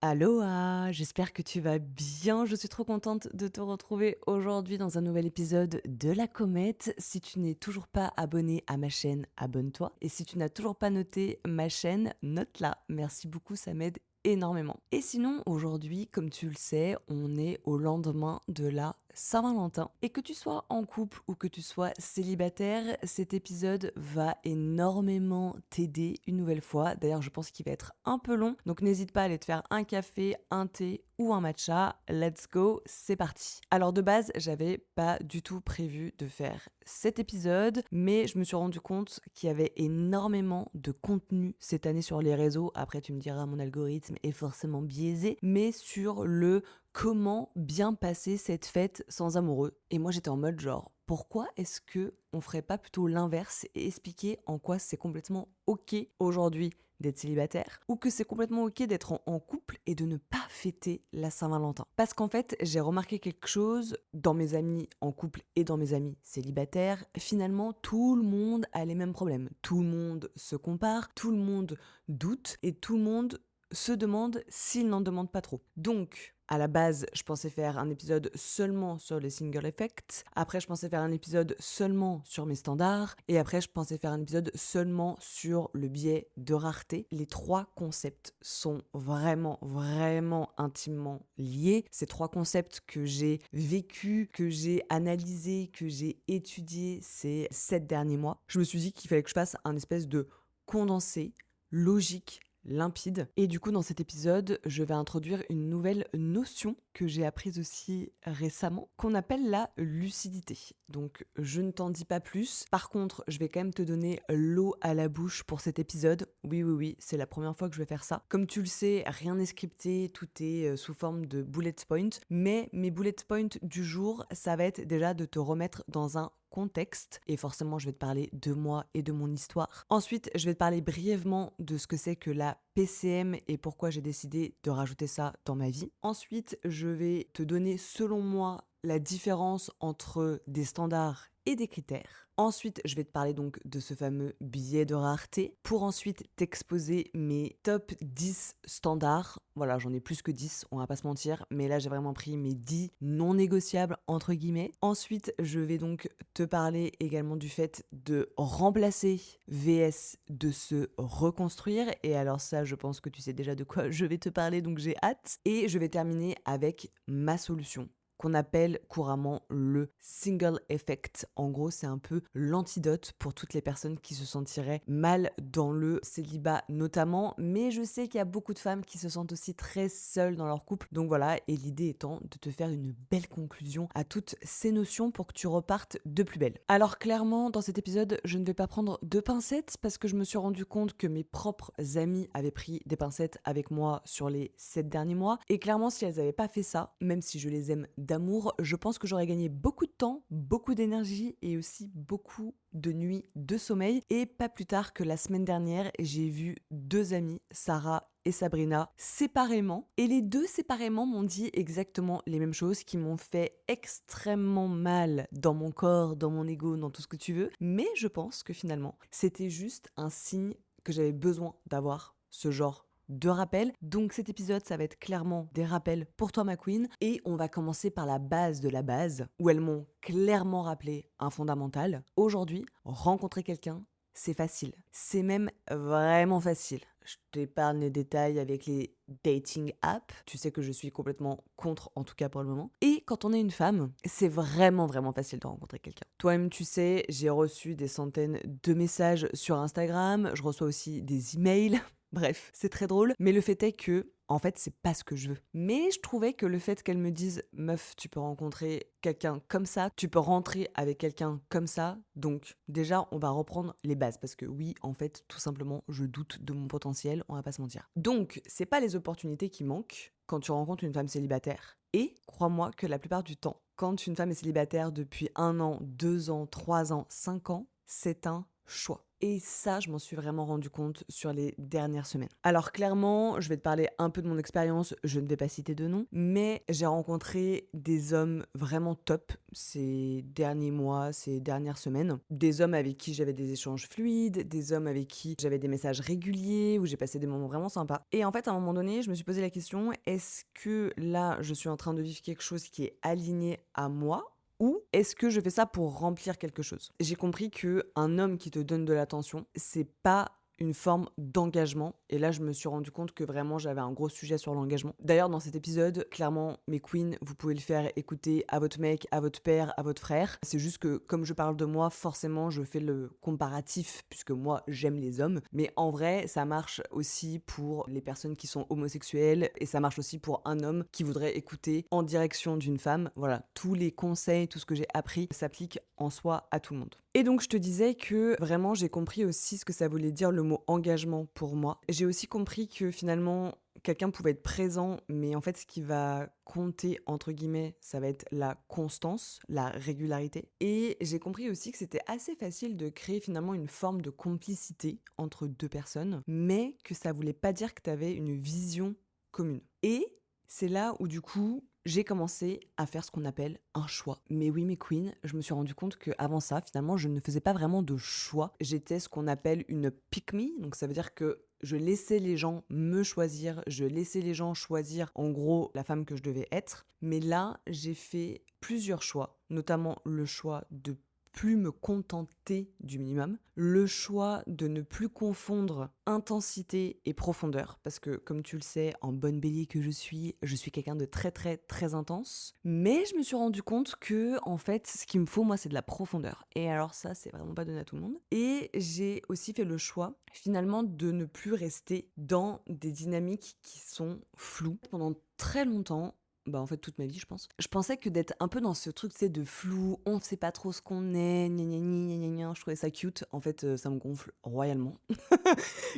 Aloha, j'espère que tu vas bien. Je suis trop contente de te retrouver aujourd'hui dans un nouvel épisode de La Comète. Si tu n'es toujours pas abonné à ma chaîne, abonne-toi. Et si tu n'as toujours pas noté ma chaîne, note-la. Merci beaucoup, ça m'aide énormément. Et sinon, aujourd'hui, comme tu le sais, on est au lendemain de la Saint-Valentin. Et que tu sois en couple ou que tu sois célibataire, cet épisode va énormément t'aider une nouvelle fois. D'ailleurs, je pense qu'il va être un peu long, donc n'hésite pas à aller te faire un café, un thé ou un matcha. Let's go, c'est parti. Alors de base, j'avais pas du tout prévu de faire cet épisode, mais je me suis rendu compte qu'il y avait énormément de contenu cette année sur les réseaux. Après, tu me diras, mon algorithme est forcément biaisé, mais sur le comment bien passer cette fête sans amoureux. Et moi j'étais en mode genre, pourquoi est-ce que on ferait pas plutôt l'inverse et expliquer en quoi c'est complètement ok aujourd'hui d'être célibataire ou que c'est complètement ok d'être en couple et de ne pas fêter la Saint-Valentin. Parce qu'en fait, j'ai remarqué quelque chose dans mes amis en couple et dans mes amis célibataires. Finalement, tout le monde a les mêmes problèmes. Tout le monde se compare, tout le monde doute et tout le monde se demande s'il n'en demande pas trop. Donc, à la base, je pensais faire un épisode seulement sur les single effects. Après, je pensais faire un épisode seulement sur mes standards. Et après, je pensais faire un épisode seulement sur le biais de rareté. Les trois concepts sont vraiment, vraiment intimement liés. Ces trois concepts que j'ai vécu, que j'ai analysé, que j'ai étudié ces 7 derniers mois. Je me suis dit qu'il fallait que je fasse un espèce de condensé logique, limpide. Et du coup, dans cet épisode, je vais introduire une nouvelle notion que j'ai apprise aussi récemment, qu'on appelle la lucidité. Donc, je ne t'en dis pas plus. Par contre, je vais quand même te donner l'eau à la bouche pour cet épisode. Oui, oui, oui, c'est la première fois que je vais faire ça. Comme tu le sais, rien n'est scripté, tout est sous forme de bullet point. Mais mes bullet points du jour, ça va être déjà de te remettre dans un contexte, et forcément je vais te parler de moi et de mon histoire. Ensuite, je vais te parler brièvement de ce que c'est que la PCM et pourquoi j'ai décidé de rajouter ça dans ma vie. Ensuite, je vais te donner selon moi la différence entre des standards et des critères. Ensuite, je vais te parler donc de ce fameux biais de rareté pour ensuite t'exposer mes top 10 standards. Voilà, j'en ai plus que 10, on va pas se mentir, mais là j'ai vraiment pris mes 10 non négociables entre guillemets. Ensuite, je vais donc te parler également du fait de remplacer vs de se reconstruire. Et alors ça, je pense que tu sais déjà de quoi je vais te parler, donc j'ai hâte. Et je vais terminer avec ma solution, qu'on appelle couramment le single effect. En gros, c'est un peu l'antidote pour toutes les personnes qui se sentiraient mal dans le célibat notamment, mais je sais qu'il y a beaucoup de femmes qui se sentent aussi très seules dans leur couple. Donc voilà, et l'idée étant de te faire une belle conclusion à toutes ces notions pour que tu repartes de plus belle. Alors clairement, dans cet épisode, je ne vais pas prendre de pincettes parce que je me suis rendu compte que mes propres amis avaient pris des pincettes avec moi sur les 7 derniers mois. Et clairement, si elles n'avaient pas fait ça, même si je les aime d'amour, je pense que j'aurais gagné beaucoup de temps, beaucoup d'énergie et aussi beaucoup de nuits de sommeil. Et pas plus tard que la semaine dernière, j'ai vu 2 amies, Sarah et Sabrina, séparément. Et les deux séparément m'ont dit exactement les mêmes choses qui m'ont fait extrêmement mal dans mon corps, dans mon ego, dans tout ce que tu veux. Mais je pense que finalement, c'était juste un signe que j'avais besoin d'avoir ce genre de rappels. Donc cet épisode, ça va être clairement des rappels pour toi, ma queen. Et on va commencer par la base de la base, où elles m'ont clairement rappelé un fondamental. Aujourd'hui, rencontrer quelqu'un, c'est facile. C'est même vraiment facile. Je t'épargne les détails avec les dating apps. Tu sais que je suis complètement contre, en tout cas pour le moment. Et quand on est une femme, c'est vraiment, vraiment facile de rencontrer quelqu'un. Toi-même, tu sais, j'ai reçu des centaines de messages sur Instagram. Je reçois aussi des emails. Bref, c'est très drôle, mais le fait est que, en fait, c'est pas ce que je veux. Mais je trouvais que le fait qu'elle me dise, meuf, tu peux rencontrer quelqu'un comme ça, tu peux rentrer avec quelqu'un comme ça, donc déjà, on va reprendre les bases, parce que oui, en fait, tout simplement, je doute de mon potentiel, on va pas se mentir. Donc, c'est pas les opportunités qui manquent quand tu rencontres une femme célibataire. Et crois-moi que la plupart du temps, quand une femme est célibataire depuis 1 an, 2 ans, 3 ans, 5 ans, c'est un choix. Et ça, je m'en suis vraiment rendu compte sur les dernières semaines. Alors clairement, je vais te parler un peu de mon expérience, je ne vais pas citer de nom, mais j'ai rencontré des hommes vraiment top ces derniers mois, ces dernières semaines. Des hommes avec qui j'avais des échanges fluides, des hommes avec qui j'avais des messages réguliers, où j'ai passé des moments vraiment sympas. Et en fait, à un moment donné, je me suis posé la question, est-ce que là, je suis en train de vivre quelque chose qui est aligné à moi, ou est-ce que je fais ça pour remplir quelque chose? J'ai compris que un homme qui te donne de l'attention, c'est pas une forme d'engagement. Et là, je me suis rendu compte que vraiment, j'avais un gros sujet sur l'engagement. D'ailleurs, dans cet épisode, clairement, mes queens, vous pouvez le faire écouter à votre mec, à votre père, à votre frère. C'est juste que, comme je parle de moi, forcément, je fais le comparatif, puisque moi, j'aime les hommes. Mais en vrai, ça marche aussi pour les personnes qui sont homosexuelles, et ça marche aussi pour un homme qui voudrait écouter en direction d'une femme. Voilà, tous les conseils, tout ce que j'ai appris s'applique en soi à tout le monde. Et donc, je te disais que vraiment, j'ai compris aussi ce que ça voulait dire le mot engagement pour moi. J'ai aussi compris que finalement, quelqu'un pouvait être présent, mais en fait, ce qui va compter, entre guillemets, ça va être la constance, la régularité. Et j'ai compris aussi que c'était assez facile de créer finalement une forme de complicité entre deux personnes, mais que ça voulait pas dire que tu avais une vision commune. Et c'est là où du coup, j'ai commencé à faire ce qu'on appelle un choix. Mais oui, mes queens, je me suis rendu compte qu'avant ça, finalement, je ne faisais pas vraiment de choix. J'étais ce qu'on appelle une pick me, donc ça veut dire que je laissais les gens me choisir, je laissais les gens choisir en gros la femme que je devais être. Mais là, j'ai fait plusieurs choix, notamment le choix de plus me contenter du minimum, le choix de ne plus confondre intensité et profondeur, parce que comme tu le sais, en bonne bélier que je suis quelqu'un de très très très intense, mais je me suis rendu compte que en fait, ce qu'il me faut moi, c'est de la profondeur. Et alors ça, c'est vraiment pas donné à tout le monde. Et j'ai aussi fait le choix finalement de ne plus rester dans des dynamiques qui sont floues. Pendant très longtemps, bah, en fait, toute ma vie, je pense. Je pensais que d'être un peu dans ce truc, tu sais, de flou, on ne sait pas trop ce qu'on est, gna gna gna gna gna, je trouvais ça cute. En fait, ça me gonfle royalement.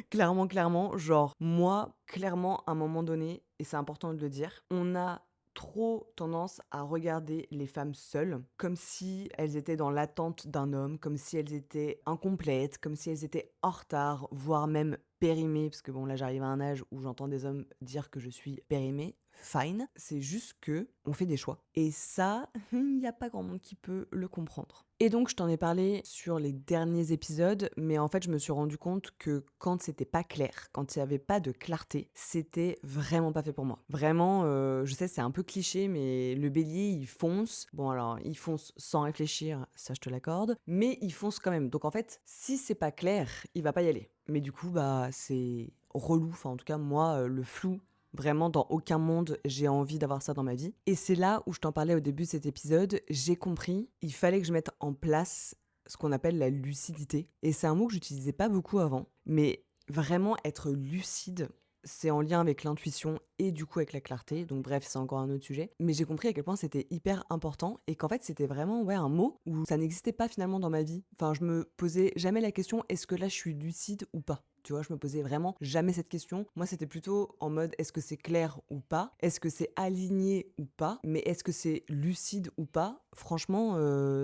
Clairement, clairement. Genre, moi, clairement, à un moment donné, et c'est important de le dire, on a trop tendance à regarder les femmes seules, comme si elles étaient dans l'attente d'un homme, comme si elles étaient incomplètes, comme si elles étaient en retard, voire même périmées, parce que bon, là, j'arrive à un âge où j'entends des hommes dire que je suis périmée. Fine, c'est juste que on fait des choix. Et ça, il n'y a pas grand monde qui peut le comprendre. Et donc, je t'en ai parlé sur les derniers épisodes, mais en fait, je me suis rendu compte que quand c'était pas clair, quand il n'y avait pas de clarté, c'était vraiment pas fait pour moi. Vraiment, je sais, c'est un peu cliché, mais le bélier, il fonce. Bon, alors, il fonce sans réfléchir, ça je te l'accorde, mais il fonce quand même. Donc, en fait, si c'est pas clair, il va pas y aller. Mais du coup, bah, c'est relou. Enfin, en tout cas, moi, le flou, vraiment, dans aucun monde, j'ai envie d'avoir ça dans ma vie. Et c'est là où je t'en parlais au début de cet épisode, j'ai compris, il fallait que je mette en place ce qu'on appelle la lucidité. Et c'est un mot que j'utilisais pas beaucoup avant, mais vraiment être lucide, c'est en lien avec l'intuition et du coup avec la clarté. Donc bref, c'est encore un autre sujet. Mais j'ai compris à quel point c'était hyper important et qu'en fait c'était vraiment un mot où ça n'existait pas finalement dans ma vie. Enfin, je me posais jamais la question est-ce que là je suis lucide ou pas. Tu vois, je me posais vraiment jamais cette question. Moi, c'était plutôt en mode est-ce que c'est clair ou pas? Est-ce que c'est aligné ou pas? Mais est-ce que c'est lucide ou pas? Franchement,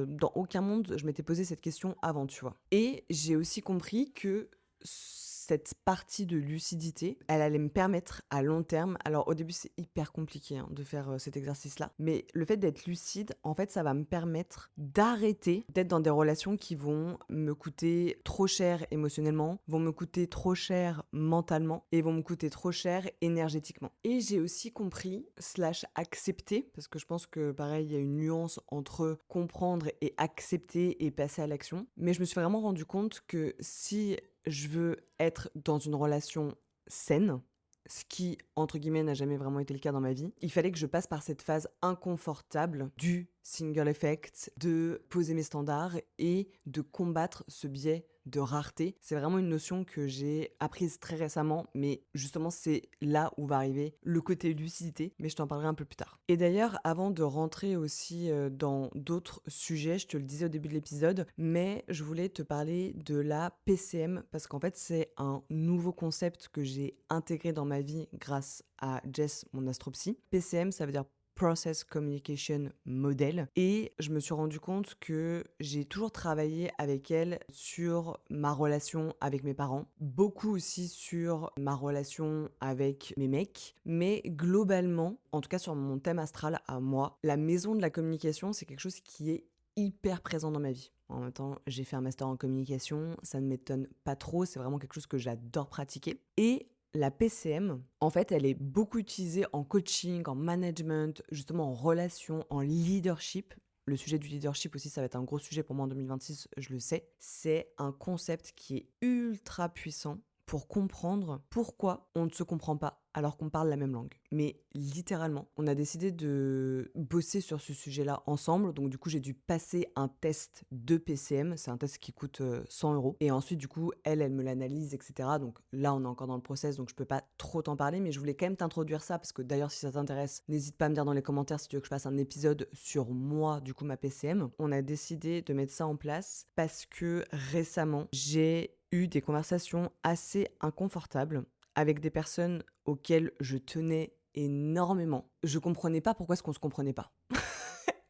dans aucun monde, je m'étais posé cette question avant, tu vois. Et j'ai aussi compris que cette partie de lucidité, elle allait me permettre à long terme, alors au début c'est hyper compliqué de faire cet exercice-là, mais le fait d'être lucide, en fait ça va me permettre d'arrêter d'être dans des relations qui vont me coûter trop cher émotionnellement, vont me coûter trop cher mentalement et vont me coûter trop cher énergétiquement. Et j'ai aussi compris, slash accepté, parce que je pense que pareil il y a une nuance entre comprendre et accepter et passer à l'action, mais je me suis vraiment rendu compte que si je veux être dans une relation saine, ce qui, entre guillemets, n'a jamais vraiment été le cas dans ma vie, il fallait que je passe par cette phase inconfortable du single effect, de poser mes standards et de combattre ce biais de rareté. C'est vraiment une notion que j'ai apprise très récemment, mais justement c'est là où va arriver le côté lucidité, mais je t'en parlerai un peu plus tard. Et d'ailleurs, avant de rentrer aussi dans d'autres sujets, je te le disais au début de l'épisode, mais je voulais te parler de la PCM, parce qu'en fait c'est un nouveau concept que j'ai intégré dans ma vie grâce à Jess, mon astropsy. PCM, ça veut dire Process Communication Model et je me suis rendu compte que j'ai toujours travaillé avec elle sur ma relation avec mes parents, beaucoup aussi sur ma relation avec mes mecs, mais globalement, en tout cas sur mon thème astral à moi, la maison de la communication, c'est quelque chose qui est hyper présent dans ma vie. En même temps, j'ai fait un master en communication, ça ne m'étonne pas trop, c'est vraiment quelque chose que j'adore pratiquer. Et la PCM, en fait, elle est beaucoup utilisée en coaching, en management, justement en relation, en leadership. Le sujet du leadership aussi, ça va être un gros sujet pour moi en 2026, je le sais. C'est un concept qui est ultra puissant pour comprendre pourquoi on ne se comprend pas alors qu'on parle la même langue. Mais littéralement, on a décidé de bosser sur ce sujet-là ensemble. Donc du coup, j'ai dû passer un test de PCM. C'est un test qui coûte 100 euros. Et ensuite, du coup, elle me l'analyse, etc. Donc là, on est encore dans le process, donc je peux pas trop t'en parler. Mais je voulais quand même t'introduire ça, parce que d'ailleurs, si ça t'intéresse, n'hésite pas à me dire dans les commentaires si tu veux que je fasse un épisode sur moi, du coup, ma PCM. On a décidé de mettre ça en place parce que récemment, j'ai eu des conversations assez inconfortables avec des personnes auxquelles je tenais énormément. Je comprenais pas pourquoi est-ce qu'on se comprenait pas.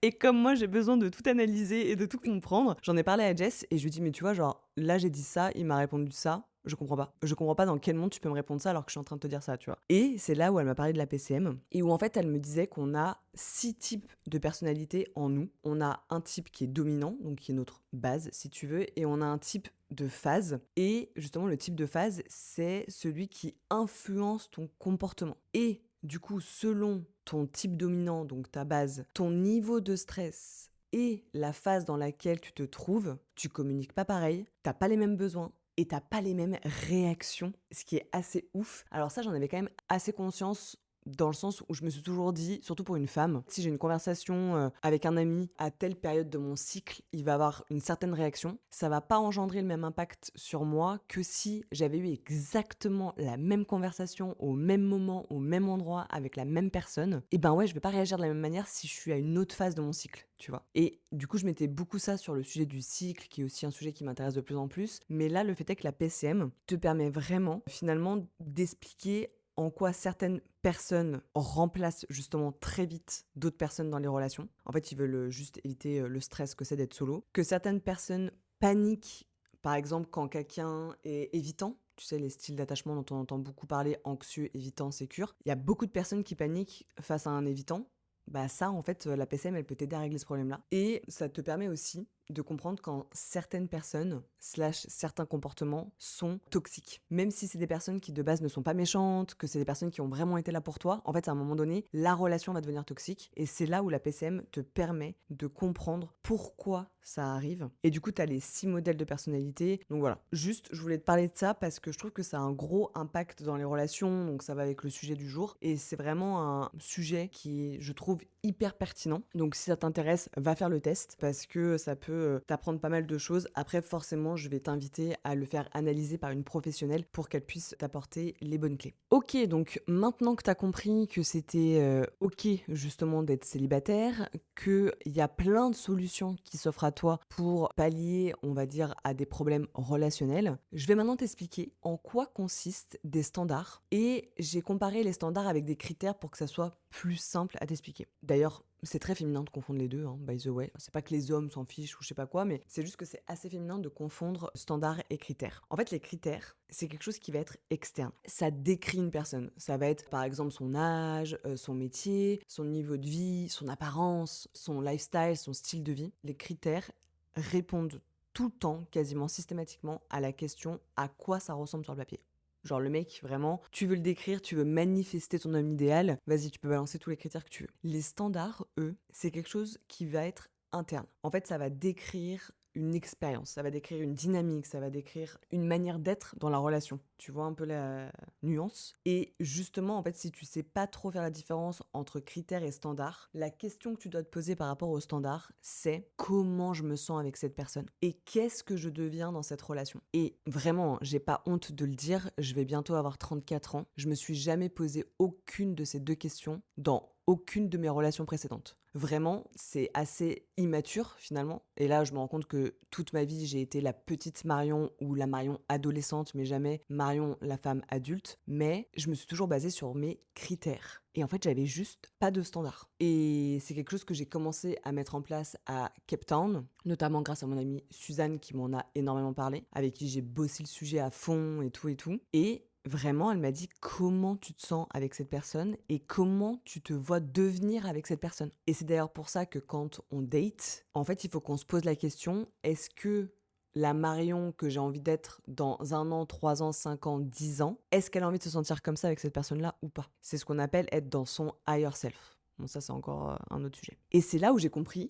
Et comme moi, j'ai besoin de tout analyser et de tout comprendre, j'en ai parlé à Jess et je lui ai dit, mais tu vois, genre, là, j'ai dit ça, il m'a répondu ça, je comprends pas. Je comprends pas dans quel monde tu peux me répondre ça alors que je suis en train de te dire ça, tu vois. Et c'est là où elle m'a parlé de la PCM et où en fait, elle me disait qu'on a 6 types de personnalités en nous. On a un type qui est dominant, donc qui est notre base, si tu veux, et on a un type de phase. Et justement, le type de phase, c'est celui qui influence ton comportement. Et du coup, selon ton type dominant, donc ta base, ton niveau de stress et la phase dans laquelle tu te trouves, tu communiques pas pareil, t'as pas les mêmes besoins et t'as pas les mêmes réactions, ce qui est assez ouf. Alors ça, j'en avais quand même assez conscience dans le sens où je me suis toujours dit, surtout pour une femme, si j'ai une conversation avec un ami à telle période de mon cycle, il va avoir une certaine réaction. Ça va pas engendrer le même impact sur moi que si j'avais eu exactement la même conversation au même moment, au même endroit, avec la même personne. Et ben ouais, je vais pas réagir de la même manière si je suis à une autre phase de mon cycle, tu vois. Et du coup, je mettais beaucoup ça sur le sujet du cycle, qui est aussi un sujet qui m'intéresse de plus en plus. Mais là, le fait est que la PCM te permet vraiment, finalement, d'expliquer en quoi certaines personnes remplacent justement très vite d'autres personnes dans les relations. En fait, ils veulent juste éviter le stress que c'est d'être solo. Que certaines personnes paniquent, par exemple, quand quelqu'un est évitant. Tu sais, les styles d'attachement dont on entend beaucoup parler, anxieux, évitant, sécure. Il y a beaucoup de personnes qui paniquent face à un évitant. Bah ça, en fait, la PCM, elle peut t'aider à régler ce problème-là. Et ça te permet aussi de comprendre quand certaines personnes / certains comportements sont toxiques. Même si c'est des personnes qui de base ne sont pas méchantes, que c'est des personnes qui ont vraiment été là pour toi, en fait à un moment donné, la relation va devenir toxique et c'est là où la PCM te permet de comprendre pourquoi ça arrive. Et du coup, tu as les 6 modèles de personnalité. Donc voilà, juste je voulais te parler de ça parce que je trouve que ça a un gros impact dans les relations, donc ça va avec le sujet du jour et c'est vraiment un sujet qui, je trouve, hyper pertinent. Donc si ça t'intéresse, va faire le test parce que ça peut t'apprendre pas mal de choses. Après, forcément, je vais t'inviter à le faire analyser par une professionnelle pour qu'elle puisse t'apporter les bonnes clés. Ok, donc maintenant que t'as compris que c'était ok justement d'être célibataire, qu'il y a plein de solutions qui s'offrent à toi pour pallier, on va dire, à des problèmes relationnels, je vais maintenant t'expliquer en quoi consistent des standards et j'ai comparé les standards avec des critères pour que ça soit plus simple à t'expliquer. D'ailleurs, c'est très féminin de confondre les deux, hein, by the way. C'est pas que les hommes s'en fichent ou je sais pas quoi, mais c'est juste que c'est assez féminin de confondre standards et critères. En fait, les critères, c'est quelque chose qui va être externe. Ça décrit une personne. Ça va être par exemple son âge, son métier, son niveau de vie, son apparence, son lifestyle, son style de vie. Les critères répondent tout le temps, quasiment systématiquement, à la question à quoi ça ressemble sur le papier. Genre le mec, vraiment, tu veux le décrire, tu veux manifester ton homme idéal, vas-y, tu peux balancer tous les critères que tu veux. Les standards, eux, c'est quelque chose qui va être interne. En fait, ça va décrire une expérience, ça va décrire une dynamique, ça va décrire une manière d'être dans la relation. Tu vois un peu la nuance. Et justement, en fait, si tu sais pas trop faire la différence entre critères et standards, la question que tu dois te poser par rapport aux standards, c'est comment je me sens avec cette personne et qu'est-ce que je deviens dans cette relation. Et vraiment, j'ai pas honte de le dire, je vais bientôt avoir 34 ans. Je me suis jamais posé aucune de ces deux questions dans aucune de mes relations précédentes. Vraiment, c'est assez immature finalement. Et là, je me rends compte que toute ma vie, j'ai été la petite Marion ou la Marion adolescente, mais jamais Marion la femme adulte. Mais je me suis toujours basée sur mes critères. Et en fait, j'avais juste pas de standard. Et c'est quelque chose que j'ai commencé à mettre en place à Cape Town, notamment grâce à mon amie Suzanne qui m'en a énormément parlé, avec qui j'ai bossé le sujet à fond et tout et tout. Et vraiment, elle m'a dit comment tu te sens avec cette personne et comment tu te vois devenir avec cette personne. Et c'est d'ailleurs pour ça que quand on date, en fait, il faut qu'on se pose la question, est-ce que la Marion que j'ai envie d'être dans 1 an, 3 ans, 5 ans, 10 ans, est-ce qu'elle a envie de se sentir comme ça avec cette personne-là ou pas? C'est ce qu'on appelle être dans son higher self. Bon, ça, c'est encore un autre sujet. Et c'est là où j'ai compris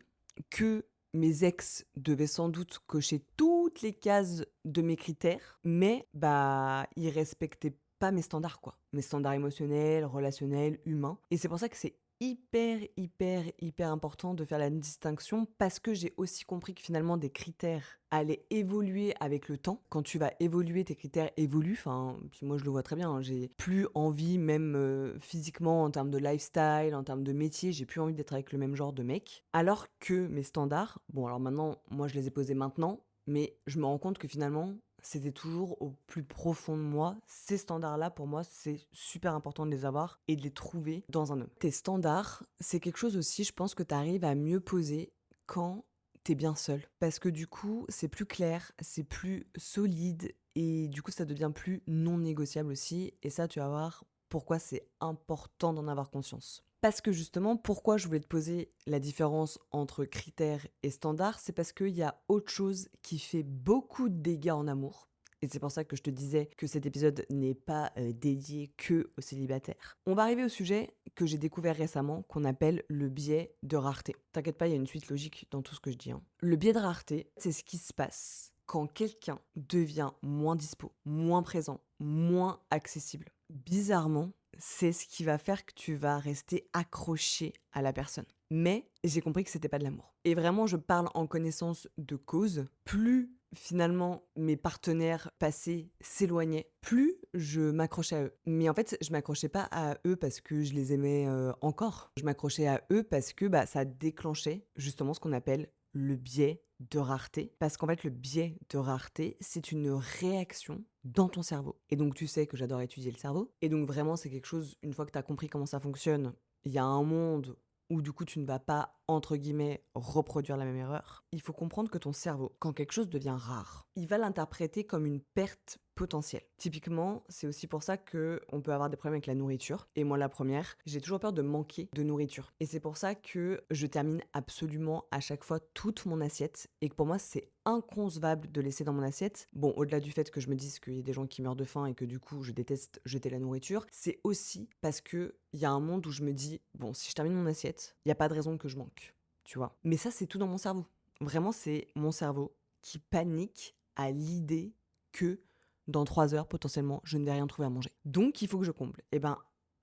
que mes ex devaient sans doute cocher toutes les cases de mes critères, mais ils respectaient pas mes standards, quoi. Mes standards émotionnels, relationnels, humains. Et c'est pour ça que c'est hyper important de faire la distinction, parce que j'ai aussi compris que finalement des critères allaient évoluer avec le temps. Quand tu vas évoluer, tes critères évoluent. Enfin, puis moi je le vois très bien, hein. J'ai plus envie, même physiquement, en termes de lifestyle, en termes de métier, j'ai plus envie d'être avec le même genre de mec. Alors que mes standards, bon alors maintenant, moi je les ai posés maintenant, mais je me rends compte que finalement, c'était toujours au plus profond de moi. Ces standards-là, pour moi, c'est super important de les avoir et de les trouver dans un homme. Tes standards, c'est quelque chose aussi, je pense que tu arrives à mieux poser quand t'es bien seul. Parce que du coup, c'est plus clair, c'est plus solide et du coup, ça devient plus non négociable aussi. Et ça, tu vas voir pourquoi c'est important d'en avoir conscience. Parce que justement, pourquoi je voulais te poser la différence entre critères et standards, c'est parce qu'il y a autre chose qui fait beaucoup de dégâts en amour. Et c'est pour ça que je te disais que cet épisode n'est pas dédié que aux célibataires. On va arriver au sujet que j'ai découvert récemment, qu'on appelle le biais de rareté. T'inquiète pas, il y a une suite logique dans tout ce que je dis, hein. Le biais de rareté, c'est ce qui se passe quand quelqu'un devient moins dispo, moins présent, moins accessible. Bizarrement, c'est ce qui va faire que tu vas rester accroché à la personne. Mais j'ai compris que c'était pas de l'amour. Et vraiment, je parle en connaissance de cause. Plus finalement mes partenaires passés s'éloignaient, plus je m'accrochais à eux. Mais en fait, je m'accrochais pas à eux parce que je les aimais encore. Je m'accrochais à eux parce que ça déclenchait justement ce qu'on appelle le biais de rareté. Parce qu'en fait, le biais de rareté, c'est une réaction dans ton cerveau. Et donc, tu sais que j'adore étudier le cerveau. Et donc, vraiment, c'est quelque chose, une fois que tu as compris comment ça fonctionne, il y a un monde où du coup tu ne vas pas, entre guillemets, reproduire la même erreur. Il faut comprendre que ton cerveau, quand quelque chose devient rare, il va l'interpréter comme une perte potentielle. Typiquement, c'est aussi pour ça qu'on peut avoir des problèmes avec la nourriture. Et moi, la première, j'ai toujours peur de manquer de nourriture. Et c'est pour ça que je termine absolument à chaque fois toute mon assiette. Et que pour moi, c'est inconcevable de laisser dans mon assiette. Bon, au-delà du fait que je me dise qu'il y a des gens qui meurent de faim et que du coup, je déteste jeter la nourriture, c'est aussi parce que il y a un monde où je me dis, bon, si je termine mon assiette, il n'y a pas de raison que je manque, tu vois. Mais ça, c'est tout dans mon cerveau. Vraiment, c'est mon cerveau qui panique à l'idée que dans 3 heures, potentiellement, je ne vais rien trouver à manger. Donc, il faut que je comble. Et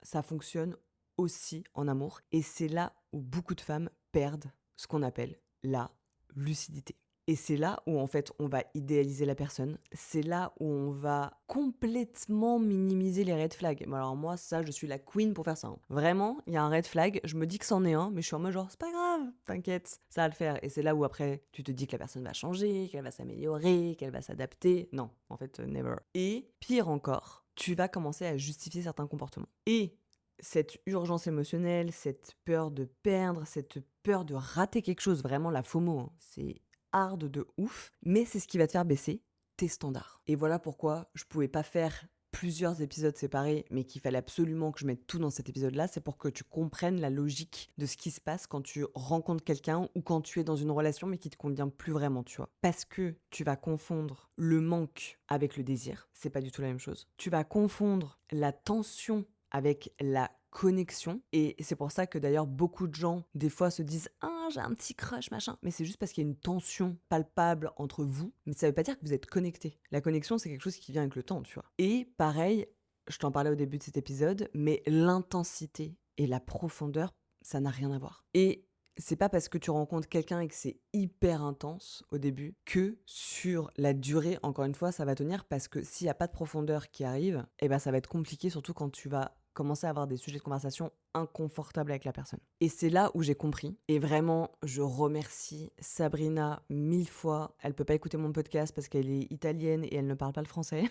ça fonctionne aussi en amour. Et c'est là où beaucoup de femmes perdent ce qu'on appelle la lucidité. Et c'est là où en fait on va idéaliser la personne, c'est là où on va complètement minimiser les red flags. Bon, alors moi ça je suis la queen pour faire ça, hein. Vraiment, il y a un red flag, je me dis que c'en est un, mais je suis en mode genre c'est pas grave, t'inquiète, ça va le faire. Et c'est là où après tu te dis que la personne va changer, qu'elle va s'améliorer, qu'elle va s'adapter. Non, en fait never. Et pire encore, tu vas commencer à justifier certains comportements. Et cette urgence émotionnelle, cette peur de perdre, cette peur de rater quelque chose, vraiment la FOMO, hein, c'est hard de ouf, mais c'est ce qui va te faire baisser tes standards. Et voilà pourquoi je pouvais pas faire plusieurs épisodes séparés, mais qu'il fallait absolument que je mette tout dans cet épisode-là, c'est pour que tu comprennes la logique de ce qui se passe quand tu rencontres quelqu'un ou quand tu es dans une relation mais qui te convient plus vraiment, tu vois. Parce que tu vas confondre le manque avec le désir, c'est pas du tout la même chose. Tu vas confondre la tension avec la connexion. Et c'est pour ça que d'ailleurs beaucoup de gens des fois se disent ah j'ai un petit crush machin, mais c'est juste parce qu'il y a une tension palpable entre vous, mais ça veut pas dire que vous êtes connectés. La connexion c'est quelque chose qui vient avec le temps, tu vois. Et pareil, je t'en parlais au début de cet épisode, mais l'intensité et la profondeur, ça n'a rien à voir. Et c'est pas parce que tu rencontres quelqu'un et que c'est hyper intense au début que sur la durée, encore une fois, ça va tenir, parce que s'il n'y a pas de profondeur qui arrive, ça va être compliqué, surtout quand tu vas commencer à avoir des sujets de conversation inconfortables avec la personne. Et c'est là où j'ai compris. Et vraiment, je remercie Sabrina 1000 fois. Elle peut pas écouter mon podcast parce qu'elle est italienne et elle ne parle pas le français.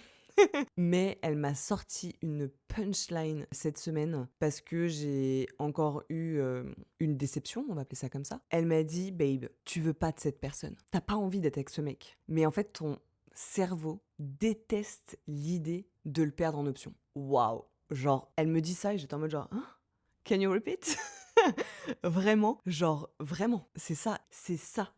Mais elle m'a sorti une punchline cette semaine parce que j'ai encore eu une déception, on va appeler ça comme ça. Elle m'a dit, babe, tu veux pas de cette personne. T'as pas envie d'être avec ce mec. Mais en fait, ton cerveau déteste l'idée de le perdre en option. Waouh! Genre, elle me dit ça et j'étais en mode genre, hein? Can you repeat? Vraiment, genre, vraiment, c'est ça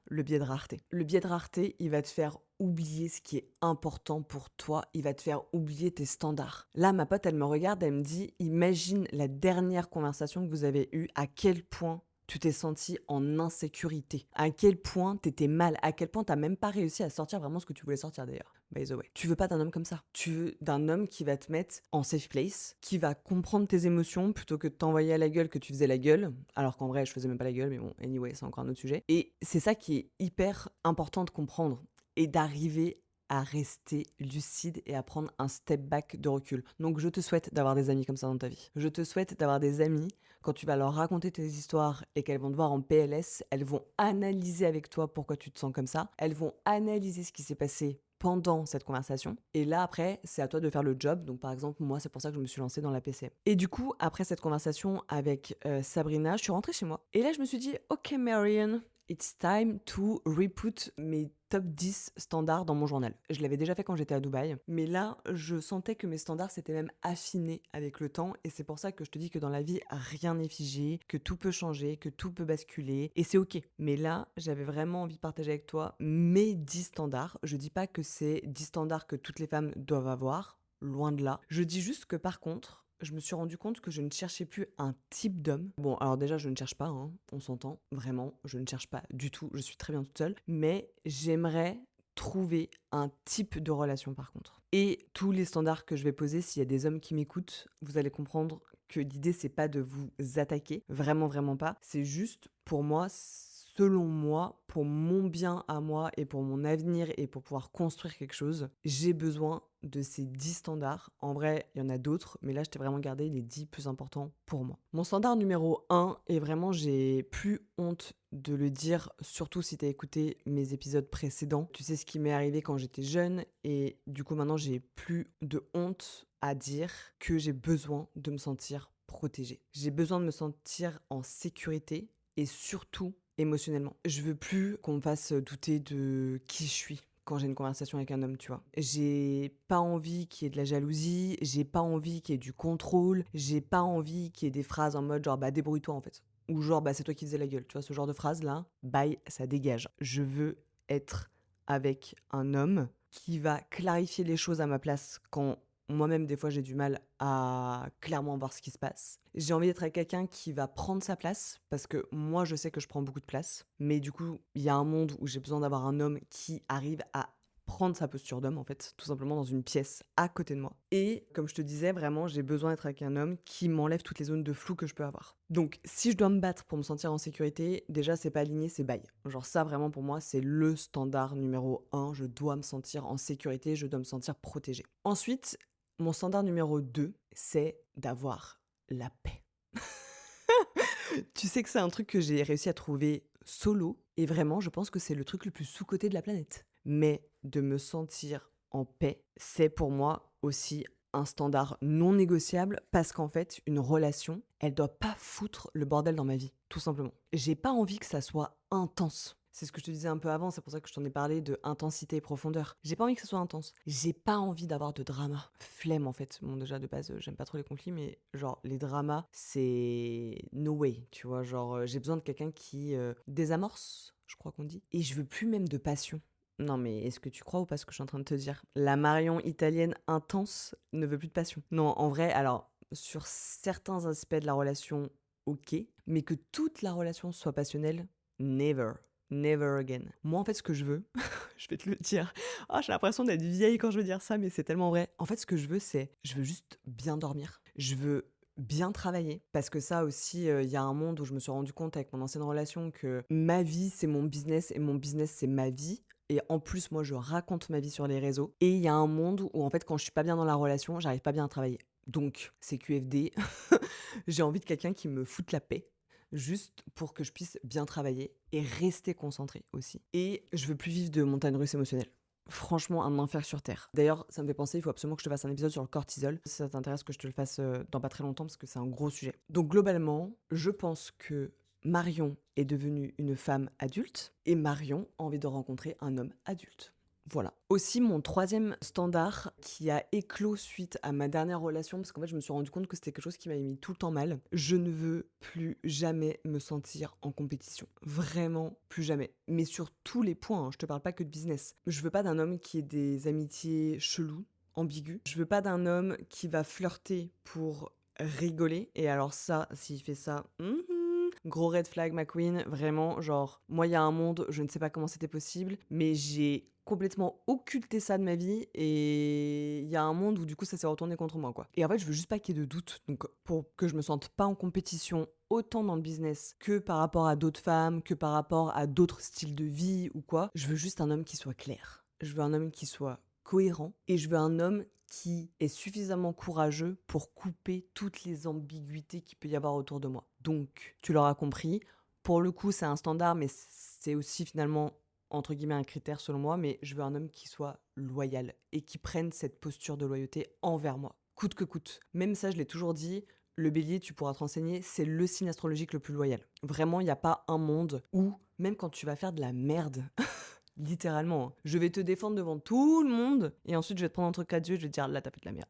le biais de rareté. Le biais de rareté, il va te faire oublier ce qui est important pour toi, il va te faire oublier tes standards. Là, ma pote, elle me regarde, elle me dit, imagine la dernière conversation que vous avez eue, à quel point tu t'es senti en insécurité, à quel point t'étais mal, à quel point t'as même pas réussi à sortir vraiment ce que tu voulais sortir d'ailleurs. By the way. Tu veux pas d'un homme comme ça. Tu veux d'un homme qui va te mettre en safe place, qui va comprendre tes émotions plutôt que de t'envoyer à la gueule que tu faisais la gueule, alors qu'en vrai je faisais même pas la gueule, mais bon, anyway, c'est encore un autre sujet. Et c'est ça qui est hyper important de comprendre et d'arriver à rester lucide et à prendre un step back de recul. Donc je te souhaite d'avoir des amis comme ça dans ta vie. Je te souhaite d'avoir des amis, quand tu vas leur raconter tes histoires et qu'elles vont te voir en PLS, elles vont analyser avec toi pourquoi tu te sens comme ça, elles vont analyser ce qui s'est passé pendant cette conversation. Et là, après, c'est à toi de faire le job. Donc, par exemple, moi, c'est pour ça que je me suis lancée dans la PCM. Et du coup, après cette conversation avec Sabrina, je suis rentrée chez moi. Et là, je me suis dit, OK, Marion, it's time to re-put mes top 10 standards dans mon journal. Je l'avais déjà fait quand j'étais à Dubaï, mais là, je sentais que mes standards s'étaient même affinés avec le temps, et c'est pour ça que je te dis que dans la vie, rien n'est figé, que tout peut changer, que tout peut basculer, et c'est ok. Mais là, j'avais vraiment envie de partager avec toi mes 10 standards. Je dis pas que c'est 10 standards que toutes les femmes doivent avoir, loin de là. Je dis juste que par contre, je me suis rendu compte que je ne cherchais plus un type d'homme. Bon, alors déjà, je ne cherche pas, hein, on s'entend, vraiment, je ne cherche pas du tout, je suis très bien toute seule, mais j'aimerais trouver un type de relation par contre. Et tous les standards que je vais poser, s'il y a des hommes qui m'écoutent, vous allez comprendre que l'idée, c'est pas de vous attaquer, vraiment, vraiment pas, c'est juste, pour moi, selon moi, pour mon bien à moi et pour mon avenir et pour pouvoir construire quelque chose, j'ai besoin de ces 10 standards. En vrai, il y en a d'autres, mais là, je t'ai vraiment gardé les 10 plus importants pour moi. Mon standard numéro 1, et vraiment, j'ai plus honte de le dire, surtout si t'as écouté mes épisodes précédents. Tu sais ce qui m'est arrivé quand j'étais jeune, et du coup, maintenant, j'ai plus de honte à dire que j'ai besoin de me sentir protégée. J'ai besoin de me sentir en sécurité et surtout émotionnellement. Je veux plus qu'on me fasse douter de qui je suis quand j'ai une conversation avec un homme, tu vois. J'ai pas envie qu'il y ait de la jalousie, j'ai pas envie qu'il y ait du contrôle, j'ai pas envie qu'il y ait des phrases en mode genre bah débrouille-toi en fait. Ou genre bah c'est toi qui faisais la gueule, tu vois, ce genre de phrase là, bye, ça dégage. Je veux être avec un homme qui va clarifier les choses à ma place quand moi-même, des fois, j'ai du mal à clairement voir ce qui se passe. J'ai envie d'être avec quelqu'un qui va prendre sa place, parce que moi, je sais que je prends beaucoup de place. Mais du coup, il y a un monde où j'ai besoin d'avoir un homme qui arrive à prendre sa posture d'homme, en fait, tout simplement dans une pièce à côté de moi. Et comme je te disais, vraiment, j'ai besoin d'être avec un homme qui m'enlève toutes les zones de flou que je peux avoir. Donc, si je dois me battre pour me sentir en sécurité, déjà, c'est pas aligné, c'est bye. Genre ça, vraiment, pour moi, c'est le standard numéro 1. Je dois me sentir en sécurité, je dois me sentir protégée. Ensuite, mon standard numéro 2, c'est d'avoir la paix. Tu sais que c'est un truc que j'ai réussi à trouver solo, et vraiment, je pense que c'est le truc le plus sous-coté de la planète. Mais de me sentir en paix, c'est pour moi aussi un standard non négociable, parce qu'en fait, une relation, elle doit pas foutre le bordel dans ma vie, tout simplement. J'ai pas envie que ça soit intense. C'est ce que je te disais un peu avant, c'est pour ça que je t'en ai parlé de intensité et profondeur. J'ai pas envie que ce soit intense. J'ai pas envie d'avoir de drama. Flemme en fait. Bon déjà de base, j'aime pas trop les conflits, mais genre les dramas, c'est no way, tu vois. Genre j'ai besoin de quelqu'un qui désamorce, je crois qu'on dit. Et je veux plus même de passion. Non mais est-ce que tu crois ou pas ce que je suis en train de te dire? La Marion italienne intense ne veut plus de passion. Non, en vrai, alors sur certains aspects de la relation, ok, mais que toute la relation soit passionnelle, never. Never again. Moi, en fait, ce que je veux, je vais te le dire. Ah, j'ai l'impression d'être vieille quand je veux dire ça, mais c'est tellement vrai. En fait, ce que je veux, je veux juste bien dormir. Je veux bien travailler. Parce que ça aussi, il y a un monde où je me suis rendu compte avec mon ancienne relation que ma vie, c'est mon business et mon business, c'est ma vie. Et en plus, moi, je raconte ma vie sur les réseaux. Et il y a un monde où, en fait, quand je suis pas bien dans la relation, j'arrive pas bien à travailler. Donc, c'est QFD. J'ai envie de quelqu'un qui me foute la paix, juste pour que je puisse bien travailler et rester concentrée aussi. Et je veux plus vivre de montagnes russes émotionnelles. Franchement, un enfer sur Terre. D'ailleurs, ça me fait penser, il faut absolument que je te fasse un épisode sur le cortisol. Si ça t'intéresse que je te le fasse dans pas très longtemps, parce que c'est un gros sujet. Donc globalement, je pense que Marion est devenue une femme adulte et Marion a envie de rencontrer un homme adulte. Voilà. Aussi, mon troisième standard qui a éclos suite à ma dernière relation, parce qu'en fait, je me suis rendu compte que c'était quelque chose qui m'avait mis tout le temps mal. Je ne veux plus jamais me sentir en compétition. Vraiment, plus jamais. Mais sur tous les points, hein, je te parle pas que de business. Je veux pas d'un homme qui ait des amitiés cheloues, ambiguës. Je veux pas d'un homme qui va flirter pour rigoler. Et alors ça, s'il fait ça, gros red flag McQueen, vraiment, genre, moi il y a un monde, je ne sais pas comment c'était possible, mais j'ai complètement occulté ça de ma vie et il y a un monde où du coup ça s'est retourné contre moi quoi. Et en fait je veux juste pas qu'il y ait de doute, donc pour que je me sente pas en compétition autant dans le business que par rapport à d'autres femmes, que par rapport à d'autres styles de vie ou quoi, je veux juste un homme qui soit clair. Je veux un homme qui soit cohérent et je veux un homme qui est suffisamment courageux pour couper toutes les ambiguïtés qu'il peut y avoir autour de moi. Donc, tu l'auras compris, pour le coup, c'est un standard, mais c'est aussi finalement, entre guillemets, un critère selon moi, mais je veux un homme qui soit loyal et qui prenne cette posture de loyauté envers moi, coûte que coûte. Même ça, je l'ai toujours dit, le bélier, tu pourras te renseigner, c'est le signe astrologique le plus loyal. Vraiment, il n'y a pas un monde où, même quand tu vas faire de la merde, littéralement, hein, je vais te défendre devant tout le monde et ensuite je vais te prendre entre quatre yeux et je vais te dire là t'as fait de la merde.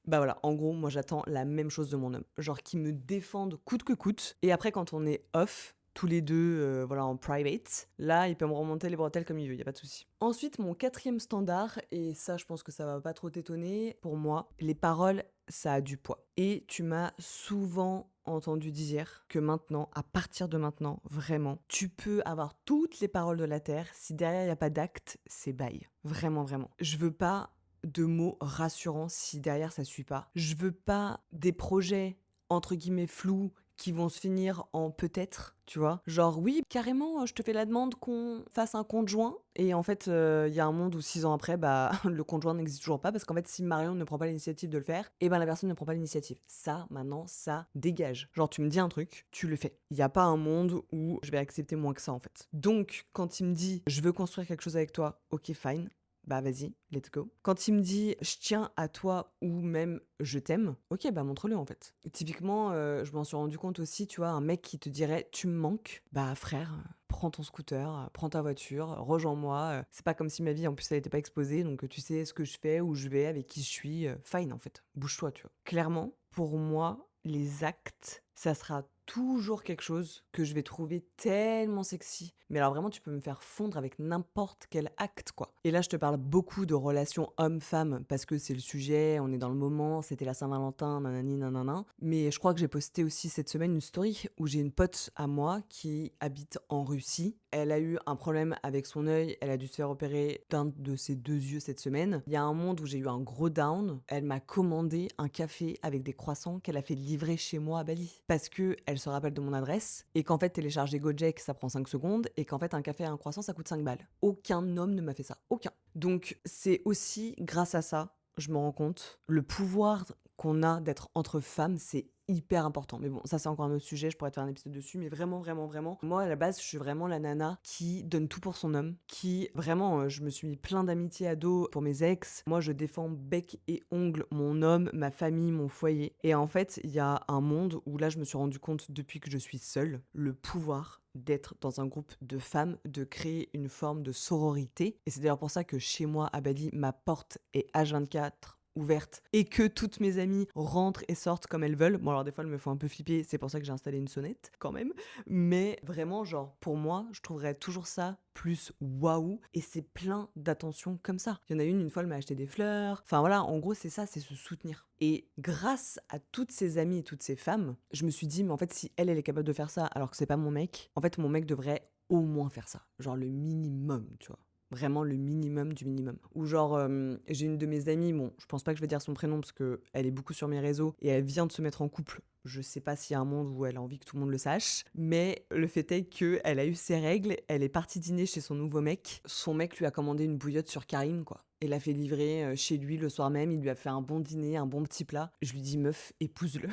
Bah voilà, en gros, moi j'attends la même chose de mon homme. Genre qu'il me défende coûte que coûte. Et après, quand on est off, tous les deux, voilà, en private, là, il peut me remonter les bretelles comme il veut, y a pas de souci. Ensuite, mon quatrième standard, et ça, je pense que ça va pas trop t'étonner, pour moi, les paroles, ça a du poids. Et tu m'as souvent entendu dire que maintenant, à partir de maintenant, vraiment, tu peux avoir toutes les paroles de la terre. Si derrière, il n'y a pas d'acte, c'est bail. Vraiment, vraiment. Je veux pas de mots rassurants si derrière ça suit pas. Je veux pas des projets entre guillemets flous qui vont se finir en peut-être, tu vois. Genre oui, carrément, je te fais la demande qu'on fasse un compte joint et en fait, il y a un monde où 6 ans après, bah le compte joint n'existe toujours pas parce qu'en fait, si Marion ne prend pas l'initiative de le faire, et ben la personne ne prend pas l'initiative. Ça, maintenant, ça dégage. Genre tu me dis un truc, tu le fais. Il y a pas un monde où je vais accepter moins que ça en fait. Donc quand il me dit je veux construire quelque chose avec toi, ok fine, bah vas-y, let's go. Quand il me dit je tiens à toi ou même je t'aime, ok, bah montre-le en fait. Typiquement, je m'en suis rendu compte aussi, tu vois, un mec qui te dirait tu me manques, bah frère, prends ton scooter, prends ta voiture, rejoins-moi. C'est pas comme si ma vie en plus elle était pas exposée, donc tu sais ce que je fais, où je vais, avec qui je suis, fine en fait, bouge-toi, tu vois. Clairement, pour moi, les actes, ça sera toujours quelque chose que je vais trouver tellement sexy. Mais alors vraiment, tu peux me faire fondre avec n'importe quel acte, quoi. Et là, je te parle beaucoup de relations homme-femme, parce que c'est le sujet, on est dans le moment, c'était la Saint-Valentin, nanani, nanana. Mais je crois que j'ai posté aussi cette semaine une story où j'ai une pote à moi qui habite en Russie. Elle a eu un problème avec son œil, elle a dû se faire opérer d'un de ses deux yeux cette semaine. Il y a un monde où j'ai eu un gros down. Elle m'a commandé un café avec des croissants qu'elle a fait livrer chez moi à Bali. Parce que elle se rappelle de mon adresse et qu'en fait télécharger Gojek ça prend 5 secondes et qu'en fait un café et un croissant ça coûte 5 balles. Aucun homme ne m'a fait ça. Aucun. Donc c'est aussi grâce à ça, je me rends compte, le pouvoir qu'on a d'être entre femmes, c'est hyper important. Mais bon, ça c'est encore un autre sujet, je pourrais te faire un épisode dessus, mais vraiment, vraiment, vraiment. Moi, à la base, je suis vraiment la nana qui donne tout pour son homme, qui, vraiment, je me suis mis plein d'amitié à dos pour mes ex. Moi, je défends bec et ongle mon homme, ma famille, mon foyer. Et en fait, il y a un monde où là, je me suis rendu compte depuis que je suis seule, le pouvoir d'être dans un groupe de femmes, de créer une forme de sororité. Et c'est d'ailleurs pour ça que chez moi, à Bali, ma porte est H24 ouverte et que toutes mes amies rentrent et sortent comme elles veulent. Bon alors des fois elles me font un peu flipper, c'est pour ça que j'ai installé une sonnette quand même. Mais vraiment genre pour moi, je trouverais toujours ça plus waouh et c'est plein d'attention comme ça. Il y en a une fois elle m'a acheté des fleurs. Enfin voilà, en gros c'est ça, c'est se soutenir. Et grâce à toutes ces amies et toutes ces femmes, je me suis dit mais en fait si elle est capable de faire ça alors que c'est pas mon mec, en fait mon mec devrait au moins faire ça. Genre le minimum, tu vois. Vraiment le minimum du minimum. Ou genre, j'ai une de mes amies, bon, je pense pas que je vais dire son prénom parce qu'elle est beaucoup sur mes réseaux et elle vient de se mettre en couple. Je sais pas s'il y a un monde où elle a envie que tout le monde le sache, mais le fait est qu'elle a eu ses règles, elle est partie dîner chez son nouveau mec. Son mec lui a commandé une bouillotte sur Carim, quoi. Et l'a fait livrer chez lui le soir même, il lui a fait un bon dîner, un bon petit plat. Je lui dis, meuf, épouse-le.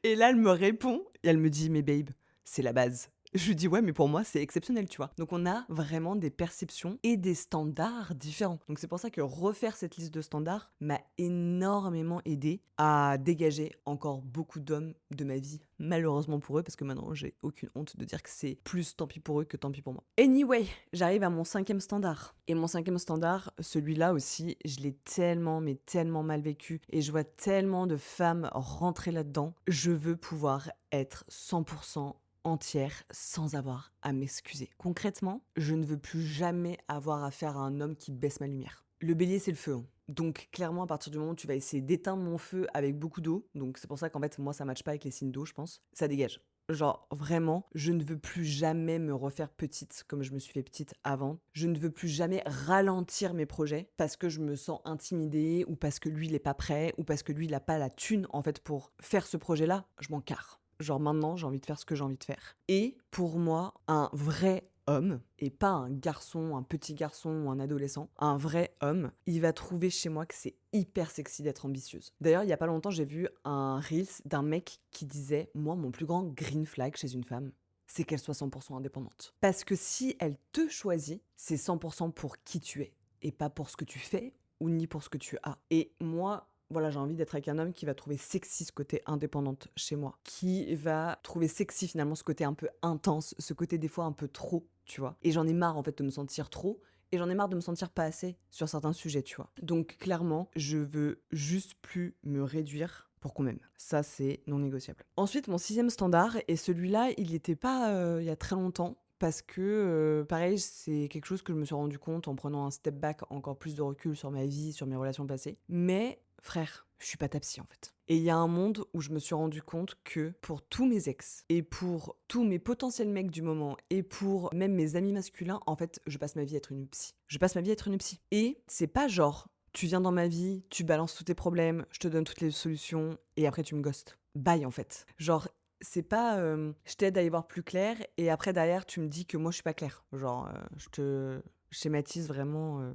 Et là, elle me répond, et elle me dit, mais babe, c'est la base. Je lui dis ouais, mais pour moi c'est exceptionnel, tu vois. Donc on a vraiment des perceptions et des standards différents. Donc c'est pour ça que refaire cette liste de standards m'a énormément aidé à dégager encore beaucoup d'hommes de ma vie. Malheureusement pour eux, parce que maintenant j'ai aucune honte de dire que c'est plus tant pis pour eux que tant pis pour moi. Anyway, j'arrive à mon 5e standard. Et mon 5e standard, celui-là aussi, je l'ai tellement, mais tellement mal vécu. Et je vois tellement de femmes rentrer là-dedans. Je veux pouvoir être 100% entière sans avoir à m'excuser. Concrètement, je ne veux plus jamais avoir affaire à un homme qui baisse ma lumière. Le bélier, c'est le feu. Donc clairement, à partir du moment où tu vas essayer d'éteindre mon feu avec beaucoup d'eau, donc c'est pour ça qu'en fait, moi, ça matche pas avec les signes d'eau, je pense, ça dégage. Genre, vraiment, je ne veux plus jamais me refaire petite comme je me suis fait petite avant. Je ne veux plus jamais ralentir mes projets parce que je me sens intimidée ou parce que lui, il est pas prêt ou parce que lui, il a pas la thune, en fait, pour faire ce projet-là. Je m'en carre. Genre maintenant, j'ai envie de faire ce que j'ai envie de faire. Et pour moi, un vrai homme, et pas un garçon, un petit garçon ou un adolescent, un vrai homme, il va trouver chez moi que c'est hyper sexy d'être ambitieuse. D'ailleurs, il y a pas longtemps, j'ai vu un Reels d'un mec qui disait « Moi, mon plus grand green flag chez une femme, c'est qu'elle soit 100% indépendante. Parce que si elle te choisit, c'est 100% pour qui tu es, et pas pour ce que tu fais, ou ni pour ce que tu as. Et moi, voilà, j'ai envie d'être avec un homme qui va trouver sexy ce côté indépendante chez moi, qui va trouver sexy finalement ce côté un peu intense, ce côté des fois un peu trop, tu vois. Et j'en ai marre en fait de me sentir trop, et j'en ai marre de me sentir pas assez sur certains sujets, tu vois. Donc clairement, je veux juste plus me réduire pour qu'on m'aime. Ça, c'est non négociable. Ensuite, mon 6e standard, et celui-là, il n'était pas il y a très longtemps, parce que, pareil, c'est quelque chose que je me suis rendu compte en prenant un step back, encore plus de recul sur ma vie, sur mes relations passées. Mais, frère, je suis pas ta psy en fait. Et il y a un monde où je me suis rendu compte que pour tous mes ex, et pour tous mes potentiels mecs du moment, et pour même mes amis masculins, en fait, je passe ma vie à être une psy. Je passe ma vie à être une psy. Et c'est pas genre, tu viens dans ma vie, tu balances tous tes problèmes, je te donne toutes les solutions, et après tu me ghostes. Bye en fait. Genre, c'est pas je t'aide à y voir plus clair et après derrière tu me dis que moi je suis pas claire. Genre je te schématise vraiment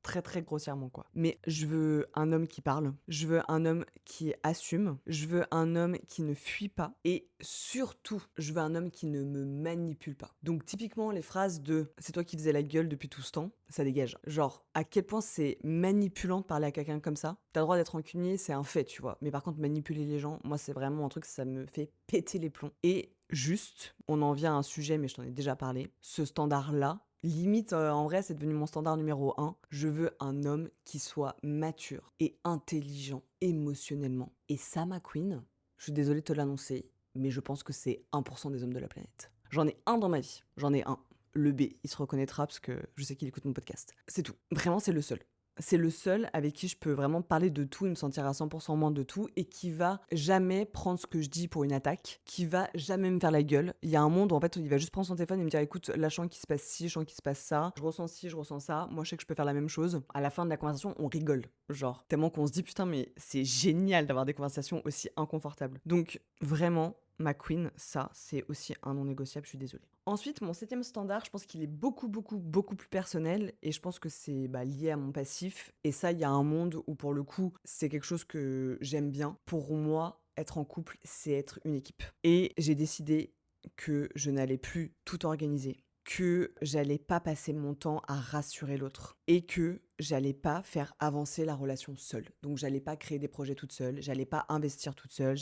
très très grossièrement quoi. Mais je veux un homme qui parle, je veux un homme qui assume, je veux un homme qui ne fuit pas et surtout je veux un homme qui ne me manipule pas. Donc typiquement les phrases de c'est toi qui faisais la gueule depuis tout ce temps, ça dégage. Genre à quel point c'est manipulant de parler à quelqu'un comme ça. T'as le droit d'être rancunier, c'est un fait, tu vois. Mais par contre manipuler les gens, moi c'est vraiment un truc, ça me fait péter les plombs. Et juste, on en vient à un sujet, mais je t'en ai déjà parlé, ce standard-là, limite, en vrai, c'est devenu mon standard numéro 1. Je veux un homme qui soit mature et intelligent émotionnellement. Et ça, ma queen, je suis désolée de te l'annoncer, mais je pense que c'est 1% des hommes de la planète. J'en ai un dans ma vie. J'en ai un. Le B, il se reconnaîtra parce que je sais qu'il écoute mon podcast. C'est tout. Vraiment, c'est le seul. C'est le seul avec qui je peux vraiment parler de tout et me sentir à 100% moins de tout et qui va jamais prendre ce que je dis pour une attaque, qui va jamais me faire la gueule. Il y a un monde où en fait il va juste prendre son téléphone et me dire écoute, là je sens qu'il se passe ci, je sens qu'il se passe ça, je ressens ci, je ressens ça, moi je sais que je peux faire la même chose. À la fin de la conversation, on rigole. Genre, tellement qu'on se dit putain mais c'est génial d'avoir des conversations aussi inconfortables. Donc vraiment, ma queen, ça, c'est aussi un non négociable, je suis désolée. Ensuite, mon 7e standard, je pense qu'il est beaucoup plus personnel et je pense que c'est lié à mon passif. Et ça, il y a un monde où pour le coup, c'est quelque chose que j'aime bien. Pour moi, être en couple, c'est être une équipe. Et j'ai décidé que je n'allais plus tout organiser, que j'allais pas passer mon temps à rassurer l'autre et que j'allais pas faire avancer la relation seule. Donc j'allais pas créer des projets toute seule, j'allais pas investir toute seule,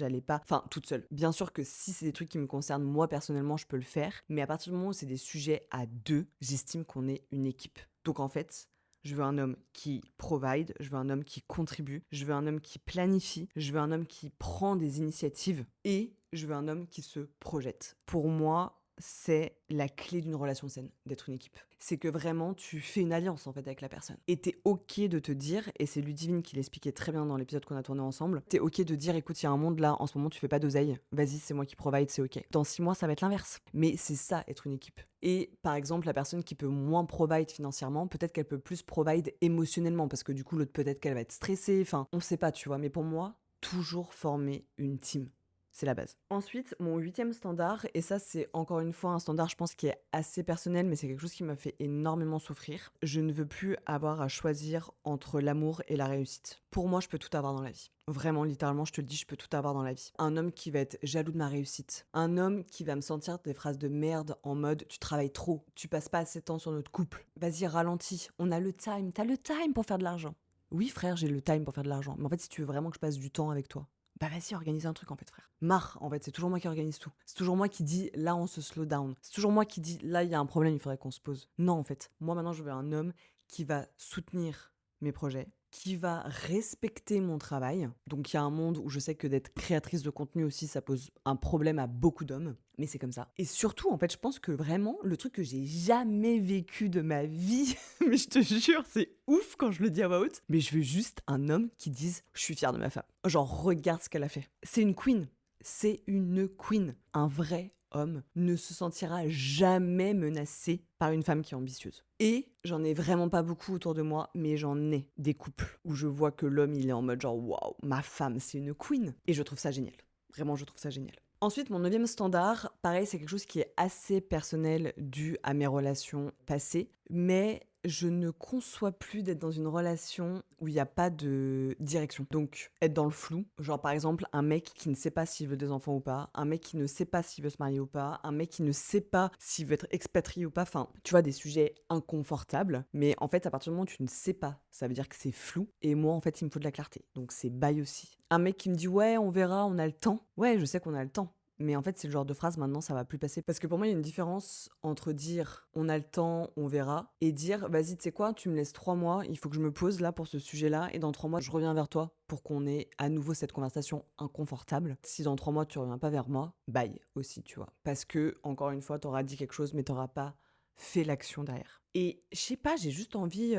toute seule. Bien sûr que si c'est des trucs qui me concernent moi personnellement, je peux le faire, mais à partir du moment où c'est des sujets à deux, j'estime qu'on est une équipe. Donc en fait, je veux un homme qui provide, je veux un homme qui contribue, je veux un homme qui planifie, je veux un homme qui prend des initiatives et je veux un homme qui se projette. Pour moi, c'est la clé d'une relation saine, d'être une équipe. C'est que vraiment, tu fais une alliance en fait avec la personne. Et t'es ok de te dire, et c'est Ludivine qui l'expliquait très bien dans l'épisode qu'on a tourné ensemble, t'es ok de dire, écoute, il y a un monde là, en ce moment tu fais pas d'oseille, vas-y, c'est moi qui provide, c'est ok. Dans 6 mois, ça va être l'inverse. Mais c'est ça, être une équipe. Et par exemple, la personne qui peut moins provide financièrement, peut-être qu'elle peut plus provide émotionnellement, parce que du coup, l'autre peut-être qu'elle va être stressée, enfin, on sait pas, tu vois. Mais pour moi, toujours former une team. C'est la base. Ensuite, mon 8e standard, et ça c'est encore une fois un standard je pense qui est assez personnel, mais c'est quelque chose qui m'a fait énormément souffrir. Je ne veux plus avoir à choisir entre l'amour et la réussite. Pour moi, je peux tout avoir dans la vie. Vraiment, littéralement, je te le dis, je peux tout avoir dans la vie. Un homme qui va être jaloux de ma réussite. Un homme qui va me sentir des phrases de merde en mode tu travailles trop, tu passes pas assez de temps sur notre couple. Vas-y, ralentis, on a le time, t'as le time pour faire de l'argent. Oui, frère, j'ai le time pour faire de l'argent. Mais en fait, si tu veux vraiment que je passe du temps avec toi, bah vas-y, organise un truc en fait, frère. Marre, en fait, c'est toujours moi qui organise tout. C'est toujours moi qui dis là, on se slow down. C'est toujours moi qui dis là, il y a un problème, il faudrait qu'on se pose. Non, en fait, moi maintenant, je veux un homme qui va soutenir mes projets, qui va respecter mon travail. Donc il y a un monde où je sais que d'être créatrice de contenu aussi, ça pose un problème à beaucoup d'hommes. Mais c'est comme ça. Et surtout, en fait, je pense que vraiment, le truc que j'ai jamais vécu de ma vie, mais je te jure, c'est ouf quand je le dis à voix haute, mais je veux juste un homme qui dise « je suis fière de ma femme ». Genre, regarde ce qu'elle a fait. C'est une queen. C'est une queen. Un vrai homme ne se sentira jamais menacé par une femme qui est ambitieuse. Et j'en ai vraiment pas beaucoup autour de moi, mais j'en ai des couples où je vois que l'homme, il est en mode genre « waouh, ma femme, c'est une queen ». Et je trouve ça génial. Vraiment, je trouve ça génial. Ensuite, mon 9e standard, pareil, c'est quelque chose qui est assez personnel dû à mes relations passées, mais je ne conçois plus d'être dans une relation où il n'y a pas de direction. Donc, être dans le flou, genre par exemple un mec qui ne sait pas s'il veut des enfants ou pas, un mec qui ne sait pas s'il veut se marier ou pas, un mec qui ne sait pas s'il veut être expatrié ou pas, enfin, tu vois, des sujets inconfortables, mais en fait, à partir du moment où tu ne sais pas, ça veut dire que c'est flou, et moi, en fait, il me faut de la clarté, donc c'est bail aussi. Un mec qui me dit « ouais, on verra, on a le temps », ouais, je sais qu'on a le temps, mais en fait, c'est le genre de phrase, maintenant, ça va plus passer. Parce que pour moi, il y a une différence entre dire on a le temps, on verra, et dire vas-y, tu sais quoi, tu me laisses 3 mois, il faut que je me pose là pour ce sujet-là, et dans 3 mois, je reviens vers toi pour qu'on ait à nouveau cette conversation inconfortable. Si dans 3 mois, tu reviens pas vers moi, bye aussi, tu vois. Parce que, encore une fois, t'auras dit quelque chose, mais t'auras pas fait l'action derrière. Et je sais pas, j'ai juste envie.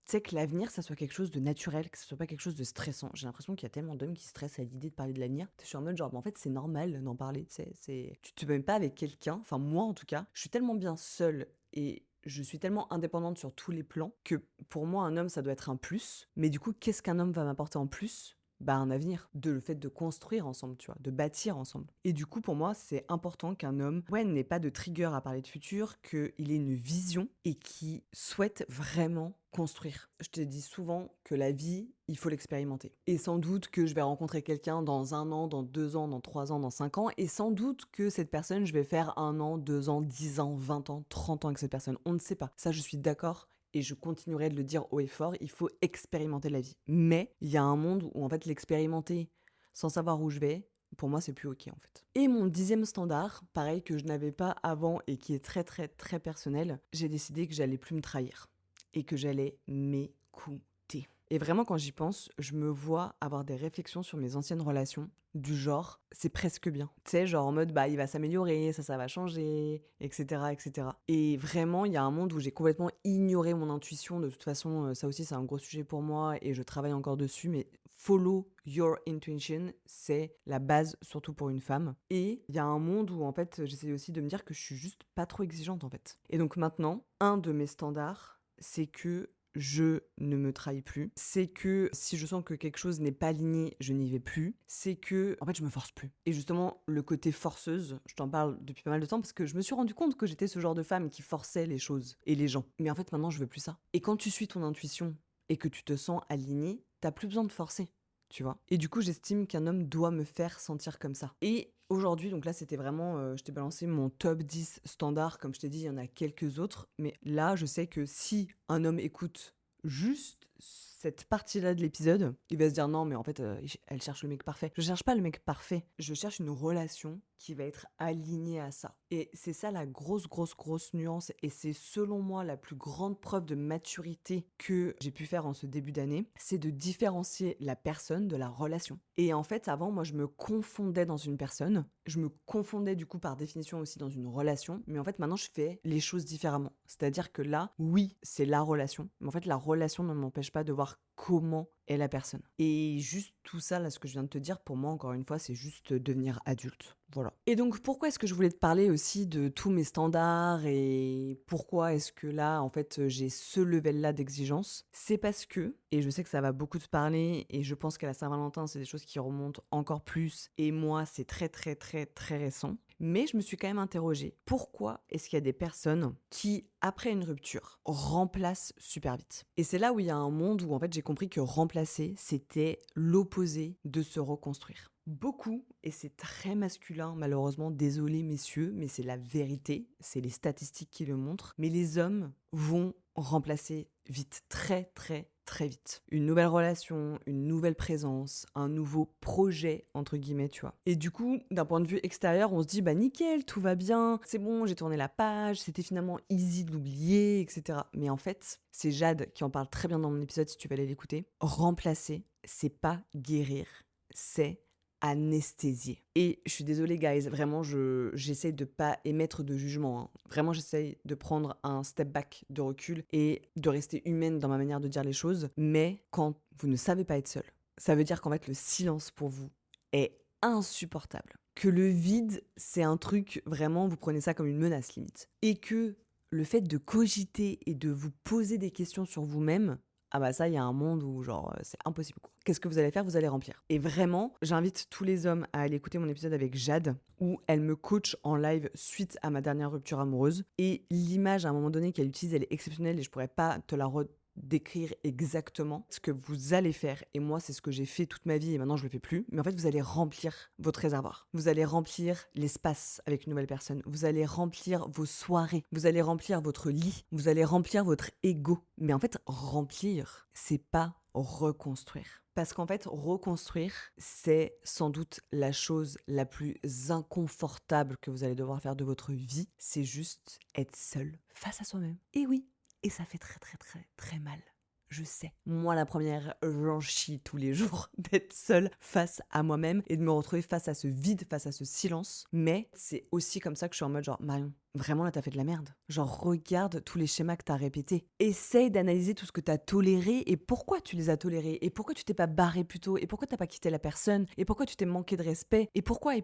Tu sais, que l'avenir, ça soit quelque chose de naturel, que ce soit pas quelque chose de stressant. J'ai l'impression qu'il y a tellement d'hommes qui stressent à l'idée de parler de l'avenir. Je suis en mode genre, en fait, c'est normal d'en parler, tu sais. Tu te mets pas avec quelqu'un, enfin moi en tout cas, je suis tellement bien seule et je suis tellement indépendante sur tous les plans que pour moi, un homme, ça doit être un plus. Mais du coup, qu'est-ce qu'un homme va m'apporter en plus? Bah, un avenir, le fait de construire ensemble, tu vois, de bâtir ensemble. Et du coup, pour moi, c'est important qu'un homme, ouais, n'ait pas de trigger à parler de futur, qu'il ait une vision et qu'il souhaite vraiment construire. Je te dis souvent que la vie, il faut l'expérimenter. Et sans doute que je vais rencontrer quelqu'un dans 1 an, dans 2 ans, dans 3 ans, dans 5 ans, et sans doute que cette personne, je vais faire 1 an, 2 ans, 10 ans, 20 ans, 30 ans avec cette personne. On ne sait pas. Ça, je suis d'accord. Et je continuerai de le dire haut et fort, il faut expérimenter la vie. Mais il y a un monde où en fait l'expérimenter sans savoir où je vais, pour moi c'est plus ok en fait. Et mon 10e standard, pareil que je n'avais pas avant et qui est très très très personnel, j'ai décidé que j'allais plus me trahir et que j'allais m'écouter. Et vraiment quand j'y pense, je me vois avoir des réflexions sur mes anciennes relations du genre c'est presque bien. Tu sais, genre en mode bah il va s'améliorer, ça va changer, etc. etc. Et vraiment, il y a un monde où j'ai complètement ignoré mon intuition. De toute façon, ça aussi c'est un gros sujet pour moi et je travaille encore dessus, mais follow your intuition, c'est la base surtout pour une femme. Et il y a un monde où en fait j'essaie aussi de me dire que je suis juste pas trop exigeante en fait. Et donc maintenant, un de mes standards, c'est que je ne me trahis plus. C'est que si je sens que quelque chose n'est pas aligné, je n'y vais plus. C'est que, en fait, je me force plus. Et justement, le côté forceuse, je t'en parle depuis pas mal de temps parce que je me suis rendu compte que j'étais ce genre de femme qui forçait les choses et les gens. Mais en fait, maintenant, je veux plus ça. Et quand tu suis ton intuition et que tu te sens aligné, t'as plus besoin de forcer. Tu vois. Et du coup, j'estime qu'un homme doit me faire sentir comme ça. Et aujourd'hui, donc là, c'était vraiment, je t'ai balancé mon top 10 standard. Comme je t'ai dit, il y en a quelques autres. Mais là, je sais que si un homme écoute juste cette partie-là de l'épisode, il va se dire non, mais en fait, elle cherche le mec parfait. Je cherche pas le mec parfait, je cherche une relation qui va être alignée à ça. Et c'est ça la grosse nuance, et c'est selon moi la plus grande preuve de maturité que j'ai pu faire en ce début d'année, c'est de différencier la personne de la relation. Et en fait, avant, moi, je me confondais dans une personne, je me confondais du coup par définition aussi dans une relation, mais en fait, maintenant, je fais les choses différemment. C'est-à-dire que là, oui, c'est la relation, mais en fait, la relation ne m'empêche pas de voir comment est la personne. Et juste tout ça, là, ce que je viens de te dire, pour moi, encore une fois, c'est juste devenir adulte. Voilà. Et donc, pourquoi est-ce que je voulais te parler aussi de tous mes standards et pourquoi est-ce que là, en fait, j'ai ce level-là d'exigence? C'est parce que, et je sais que ça va beaucoup te parler, et je pense qu'à la Saint-Valentin, c'est des choses qui remontent encore plus, et moi, c'est très récent. Mais je me suis quand même interrogée, pourquoi est-ce qu'il y a des personnes qui, après une rupture, remplacent super vite? Et c'est là où il y a un monde où en fait j'ai compris que remplacer, c'était l'opposé de se reconstruire. Beaucoup, et c'est très masculin malheureusement, désolé messieurs, mais c'est la vérité, c'est les statistiques qui le montrent, mais les hommes vont remplacer vite, très vite. Une nouvelle relation, une nouvelle présence, un nouveau projet, entre guillemets, tu vois. Et du coup, d'un point de vue extérieur, on se dit, bah nickel, tout va bien, c'est bon, j'ai tourné la page, c'était finalement easy de l'oublier, etc. Mais en fait, c'est Jade qui en parle très bien dans mon épisode, si tu veux aller l'écouter. Remplacer, c'est pas guérir, c'est anesthésier. Et je suis désolée, guys, vraiment, j'essaie de pas émettre de jugement, hein. Vraiment, j'essaie de prendre un step back de recul et de rester humaine dans ma manière de dire les choses. Mais quand vous ne savez pas être seul, ça veut dire qu'en fait, le silence pour vous est insupportable. Que le vide, c'est un truc, vraiment, vous prenez ça comme une menace limite. Et que le fait de cogiter et de vous poser des questions sur vous-même, ah bah ça, il y a un monde où genre c'est impossible quoi. Qu'est-ce que vous allez faire? Vous allez remplir. Et vraiment, j'invite tous les hommes à aller écouter mon épisode avec Jade, où elle me coach en live suite à ma dernière rupture amoureuse. Et l'image à un moment donné qu'elle utilise, elle est exceptionnelle et je pourrais pas te la décrire exactement ce que vous allez faire. Et moi, c'est ce que j'ai fait toute ma vie et maintenant je le fais plus. Mais en fait, vous allez remplir votre réservoir. Vous allez remplir l'espace avec une nouvelle personne. Vous allez remplir vos soirées. Vous allez remplir votre lit. Vous allez remplir votre ego. Mais en fait, remplir, c'est pas reconstruire. Parce qu'en fait, reconstruire, c'est sans doute la chose la plus inconfortable que vous allez devoir faire de votre vie. C'est juste être seul face à soi-même. Et oui, et ça fait très mal. Je sais. Moi, la première, j'en chie tous les jours d'être seule face à moi-même et de me retrouver face à ce vide, face à ce silence. Mais c'est aussi comme ça que je suis en mode genre, Marion, vraiment là, t'as fait de la merde. Genre, regarde tous les schémas que t'as répétés. Essaye d'analyser tout ce que t'as toléré et pourquoi tu les as tolérés et pourquoi tu t'es pas barré plus tôt et pourquoi t'as pas quitté la personne et pourquoi tu t'es manqué de respect et pourquoi.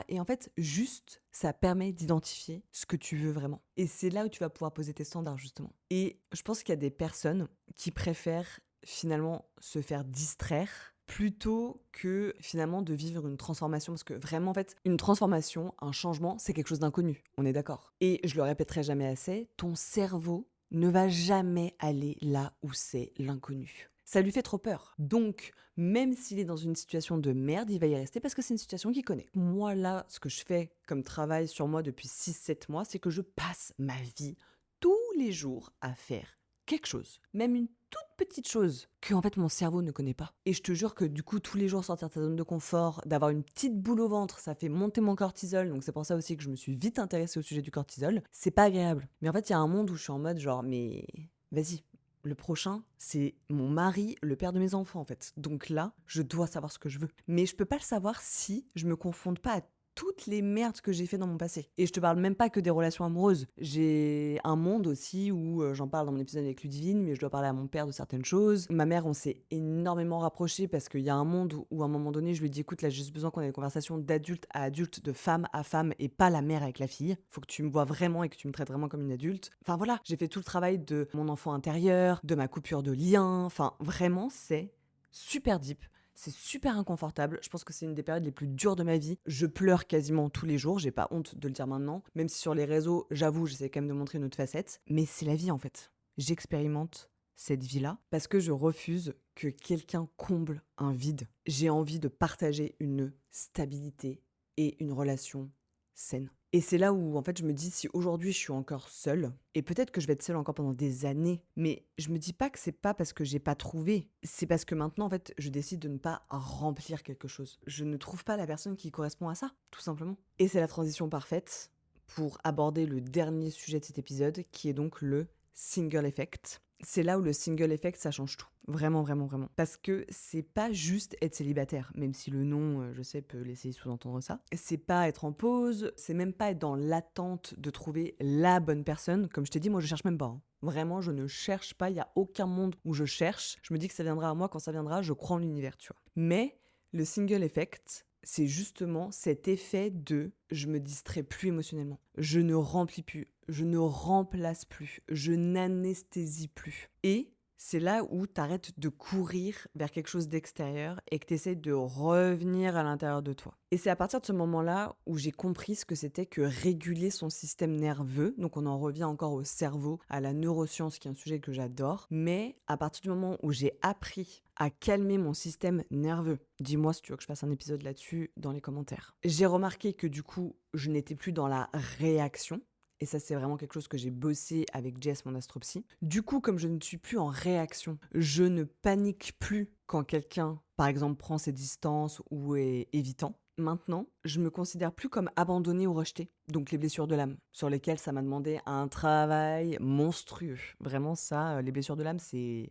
Et en fait, juste, ça permet d'identifier ce que tu veux vraiment. Et c'est là où tu vas pouvoir poser tes standards, justement. Et je pense qu'il y a des personnes qui préfèrent finalement se faire distraire plutôt que finalement de vivre une transformation. Parce que vraiment, en fait, une transformation, un changement, c'est quelque chose d'inconnu. On est d'accord. Et je le répéterai jamais assez, ton cerveau ne va jamais aller là où c'est l'inconnu. Ça lui fait trop peur. Donc, même s'il est dans une situation de merde, il va y rester parce que c'est une situation qu'il connaît. Moi, là, ce que je fais comme travail sur moi depuis 6-7 mois, c'est que je passe ma vie tous les jours à faire quelque chose, même une toute petite chose que en fait mon cerveau ne connaît pas. Et je te jure que du coup tous les jours sortir de ta zone de confort, d'avoir une petite boule au ventre, ça fait monter mon cortisol, donc c'est pour ça aussi que je me suis vite intéressée au sujet du cortisol, c'est pas agréable. Mais en fait il y a un monde où je suis en mode genre mais vas-y, le prochain, c'est mon mari, le père de mes enfants en fait. Donc là, je dois savoir ce que je veux. Mais je peux pas le savoir si je me confonde pas à toutes les merdes que j'ai fait dans mon passé. Et je te parle même pas que des relations amoureuses. J'ai un monde aussi où j'en parle dans mon épisode avec Ludivine, mais je dois parler à mon père de certaines choses. Ma mère, on s'est énormément rapprochés parce qu'il y a un monde où à un moment donné, je lui ai dit écoute, là j'ai juste besoin qu'on ait des conversations d'adulte à adulte, de femme à femme et pas la mère avec la fille. Faut que tu me vois vraiment et que tu me traites vraiment comme une adulte. Enfin voilà, j'ai fait tout le travail de mon enfant intérieur, de ma coupure de lien. Enfin vraiment, c'est super deep. C'est super inconfortable. Je pense que c'est une des périodes les plus dures de ma vie. Je pleure quasiment tous les jours. J'ai pas honte de le dire maintenant. Même si sur les réseaux, j'avoue, j'essaie quand même de montrer une autre facette. Mais c'est la vie en fait. J'expérimente cette vie-là parce que je refuse que quelqu'un comble un vide. J'ai envie de partager une stabilité et une relation saine. Et c'est là où, en fait, je me dis, si aujourd'hui je suis encore seule, et peut-être que je vais être seule encore pendant des années, mais je me dis pas que c'est pas parce que j'ai pas trouvé, c'est parce que maintenant, en fait, je décide de ne pas remplir quelque chose. Je ne trouve pas la personne qui correspond à ça, tout simplement. Et c'est la transition parfaite pour aborder le dernier sujet de cet épisode, qui est donc le single effect. C'est là où le single effect, ça change tout. Vraiment, vraiment, vraiment. Parce que c'est pas juste être célibataire, même si le nom, je sais, peut laisser sous-entendre ça. C'est pas être en pause, c'est même pas être dans l'attente de trouver la bonne personne. Comme je t'ai dit, moi, je cherche même pas, hein. Vraiment, je ne cherche pas, il y a aucun monde où je cherche. Je me dis que ça viendra à moi quand ça viendra, je crois en l'univers, tu vois. Mais le single effect, c'est justement cet effet de je me distrais plus émotionnellement, je ne remplis plus, je ne remplace plus, je n'anesthésie plus. Et c'est là où tu arrêtes de courir vers quelque chose d'extérieur et que tu essaies de revenir à l'intérieur de toi. Et c'est à partir de ce moment-là où j'ai compris ce que c'était que réguler son système nerveux. Donc on en revient encore au cerveau, à la neuroscience qui est un sujet que j'adore. Mais à partir du moment où j'ai appris à calmer mon système nerveux, dis-moi si tu veux que je fasse un épisode là-dessus dans les commentaires. J'ai remarqué que du coup, je n'étais plus dans la réaction. Et ça, c'est vraiment quelque chose que j'ai bossé avec Jess, mon astropsy. Du coup, comme je ne suis plus en réaction, je ne panique plus quand quelqu'un, par exemple, prend ses distances ou est évitant. Maintenant, je me considère plus comme abandonnée ou rejetée. Donc les blessures de l'âme, sur lesquelles ça m'a demandé un travail monstrueux. Vraiment ça, les blessures de l'âme, c'est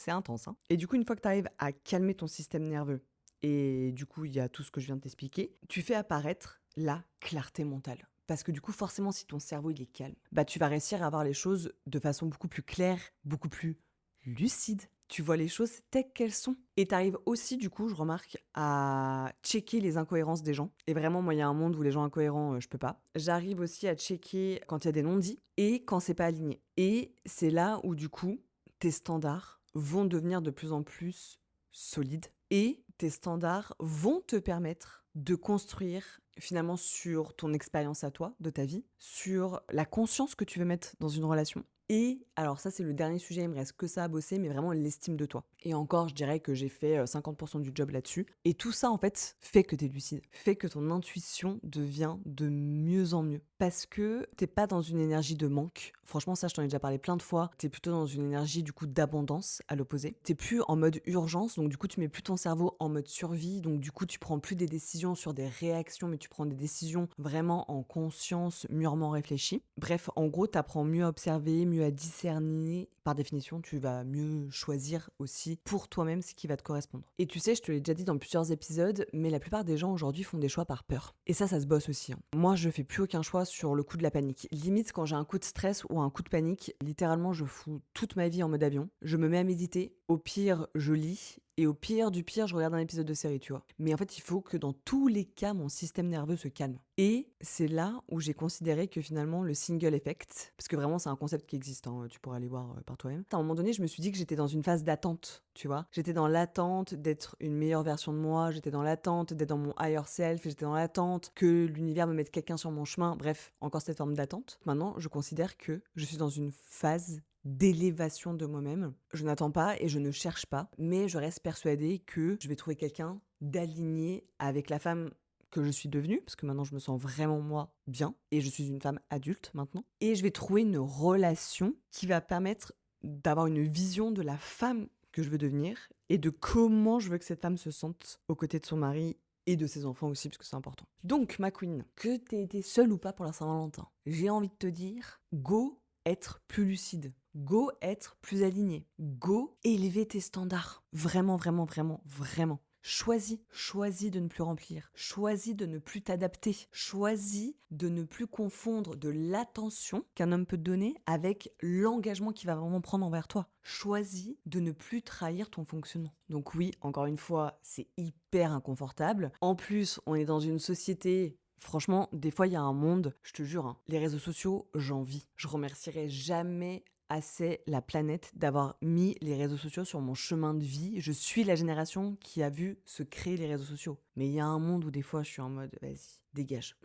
intense, hein. Et du coup, une fois que tu arrives à calmer ton système nerveux, et du coup, il y a tout ce que je viens de t'expliquer, tu fais apparaître la clarté mentale. Parce que du coup, forcément, si ton cerveau il est calme, bah tu vas réussir à voir les choses de façon beaucoup plus claire, beaucoup plus lucide. Tu vois les choses telles qu'elles sont. Et tu arrives aussi, du coup, je remarque, à checker les incohérences des gens. Et vraiment, moi, il y a un monde où les gens incohérents, je peux pas. J'arrive aussi à checker quand il y a des non-dits et quand c'est pas aligné. Et c'est là où, du coup, tes standards vont devenir de plus en plus solides. Et tes standards vont te permettre de construire finalement sur ton expérience à toi, de ta vie, sur la conscience que tu veux mettre dans une relation. Et alors ça, c'est le dernier sujet, il me reste que ça à bosser, mais vraiment l'estime de toi. Et encore, je dirais que j'ai fait 50% du job là-dessus. Et tout ça, en fait, fait que t'es lucide, fait que ton intuition devient de mieux en mieux. Parce que t'es pas dans une énergie de manque. Franchement, ça, je t'en ai déjà parlé plein de fois. T'es plutôt dans une énergie, du coup, d'abondance, à l'opposé. T'es plus en mode urgence, donc du coup, tu mets plus ton cerveau en mode survie. Donc du coup, tu prends plus des décisions sur des réactions, mais tu prends des décisions vraiment en conscience, mûrement réfléchies. Bref, en gros, t'apprends mieux à observer, mieux à discerner. Par définition, tu vas mieux choisir aussi pour toi-même ce qui va te correspondre. Et tu sais, je te l'ai déjà dit dans plusieurs épisodes, mais la plupart des gens aujourd'hui font des choix par peur. Et ça se bosse aussi, hein. Moi, je fais plus aucun choix sur le coup de la panique. Limite, quand j'ai un coup de stress ou un coup de panique, littéralement, je fous toute ma vie en mode avion. Je me mets à méditer. Au pire, je lis. Et au pire du pire, je regarde un épisode de série, tu vois. Mais en fait, il faut que dans tous les cas, mon système nerveux se calme. Et c'est là où j'ai considéré que finalement, le single effect, parce que vraiment, c'est un concept qui existe, hein, tu pourras aller voir par toi-même. À un moment donné, je me suis dit que j'étais dans une phase d'attente, tu vois. J'étais dans l'attente d'être une meilleure version de moi, j'étais dans l'attente d'être dans mon higher self, j'étais dans l'attente que l'univers me mette quelqu'un sur mon chemin. Bref, encore cette forme d'attente. Maintenant, je considère que je suis dans une phase d'élévation de moi-même. Je n'attends pas et je ne cherche pas, mais je reste persuadée que je vais trouver quelqu'un d'aligné avec la femme que je suis devenue, parce que maintenant je me sens vraiment moi bien, et je suis une femme adulte maintenant, et je vais trouver une relation qui va permettre d'avoir une vision de la femme que je veux devenir, et de comment je veux que cette femme se sente aux côtés de son mari et de ses enfants aussi, parce que c'est important. Donc, ma queen, que t'aies été seule ou pas pour la Saint-Valentin, j'ai envie de te dire, go être plus lucide. Go être plus aligné. Go élever tes standards. Vraiment, vraiment, vraiment, vraiment. Choisis de ne plus remplir. Choisis de ne plus t'adapter. Choisis de ne plus confondre de l'attention qu'un homme peut te donner avec l'engagement qu'il va vraiment prendre envers toi. Choisis de ne plus trahir ton fonctionnement. Donc oui, encore une fois, c'est hyper inconfortable. En plus, on est dans une société. Franchement, des fois, il y a un monde, je te jure, hein, les réseaux sociaux, j'en vis. Je remercierai jamais assez la planète d'avoir mis les réseaux sociaux sur mon chemin de vie. Je suis la génération qui a vu se créer les réseaux sociaux. Mais il y a un monde où des fois, je suis en mode, vas-y, dégage.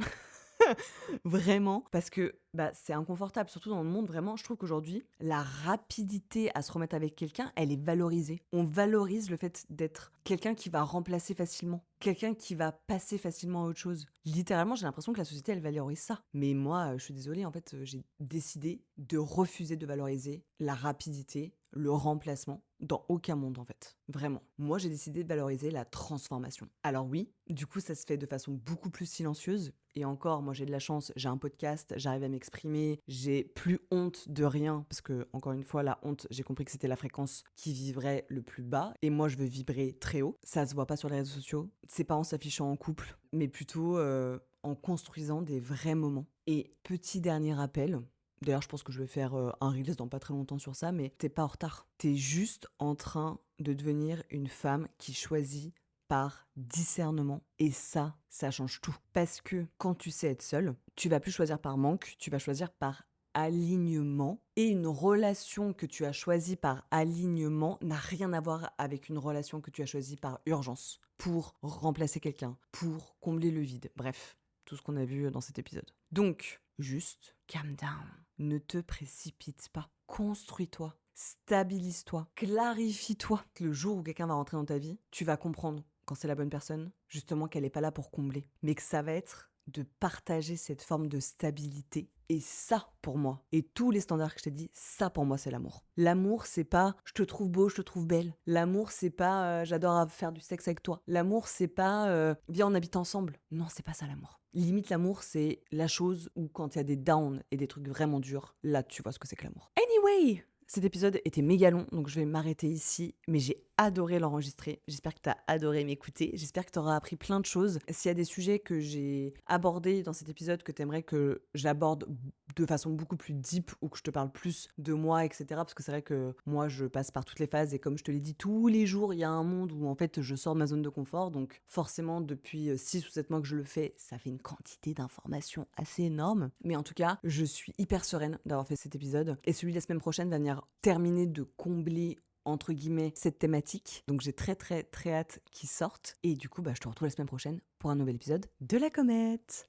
Vraiment, parce que c'est inconfortable, surtout dans le monde vraiment. Je trouve qu'aujourd'hui, la rapidité à se remettre avec quelqu'un, elle est valorisée. On valorise le fait d'être quelqu'un qui va remplacer facilement, quelqu'un qui va passer facilement à autre chose. Littéralement, j'ai l'impression que la société, elle valorise ça. Mais moi, je suis désolée, en fait, j'ai décidé de refuser de valoriser la rapidité, le remplacement, dans aucun monde en fait. Vraiment. Moi, j'ai décidé de valoriser la transformation. Alors oui, du coup, ça se fait de façon beaucoup plus silencieuse. Et encore, moi j'ai de la chance, j'ai un podcast, j'arrive à m'exprimer, j'ai plus honte de rien, parce que, encore une fois, la honte, j'ai compris que c'était la fréquence qui vibrait le plus bas, et moi je veux vibrer très haut. Ça se voit pas sur les réseaux sociaux, c'est pas en s'affichant en couple, mais plutôt en construisant des vrais moments. Et petit dernier rappel, d'ailleurs je pense que je vais faire un Reels dans pas très longtemps sur ça, mais t'es pas en retard. T'es juste en train de devenir une femme qui choisit par discernement. Et ça change tout. Parce que quand tu sais être seule, tu vas plus choisir par manque, tu vas choisir par alignement. Et une relation que tu as choisie par alignement n'a rien à voir avec une relation que tu as choisie par urgence, pour remplacer quelqu'un, pour combler le vide. Bref, tout ce qu'on a vu dans cet épisode. Donc, juste, calm down. Ne te précipite pas. Construis-toi. Stabilise-toi, clarifie-toi. Le jour où quelqu'un va rentrer dans ta vie, tu vas comprendre quand c'est la bonne personne, justement qu'elle n'est pas là pour combler, mais que ça va être de partager cette forme de stabilité. Et ça, pour moi, et tous les standards que je t'ai dit, ça pour moi c'est l'amour. L'amour, c'est pas je te trouve beau, je te trouve belle. L'amour, c'est pas j'adore faire du sexe avec toi. L'amour, c'est pas viens on habite ensemble. Non, c'est pas ça l'amour. Limite l'amour, c'est la chose où quand il y a des downs et des trucs vraiment durs, là tu vois ce que c'est que l'amour. Anyway, cet épisode était méga long, donc je vais m'arrêter ici, mais j'ai adoré l'enregistrer. J'espère que t'as adoré m'écouter. J'espère que t'auras appris plein de choses. S'il y a des sujets que j'ai abordés dans cet épisode que t'aimerais que j'aborde de façon beaucoup plus deep ou que je te parle plus de moi, etc. Parce que c'est vrai que moi, je passe par toutes les phases et comme je te l'ai dit, tous les jours, il y a un monde où en fait, je sors de ma zone de confort. Donc forcément, depuis 6 ou 7 mois que je le fais, ça fait une quantité d'informations assez énorme. Mais en tout cas, je suis hyper sereine d'avoir fait cet épisode. Et celui de la semaine prochaine va venir terminer de combler entre guillemets cette thématique. Donc j'ai très très très hâte qu'il sorte. Et du coup, je te retrouve la semaine prochaine pour un nouvel épisode de La Comète.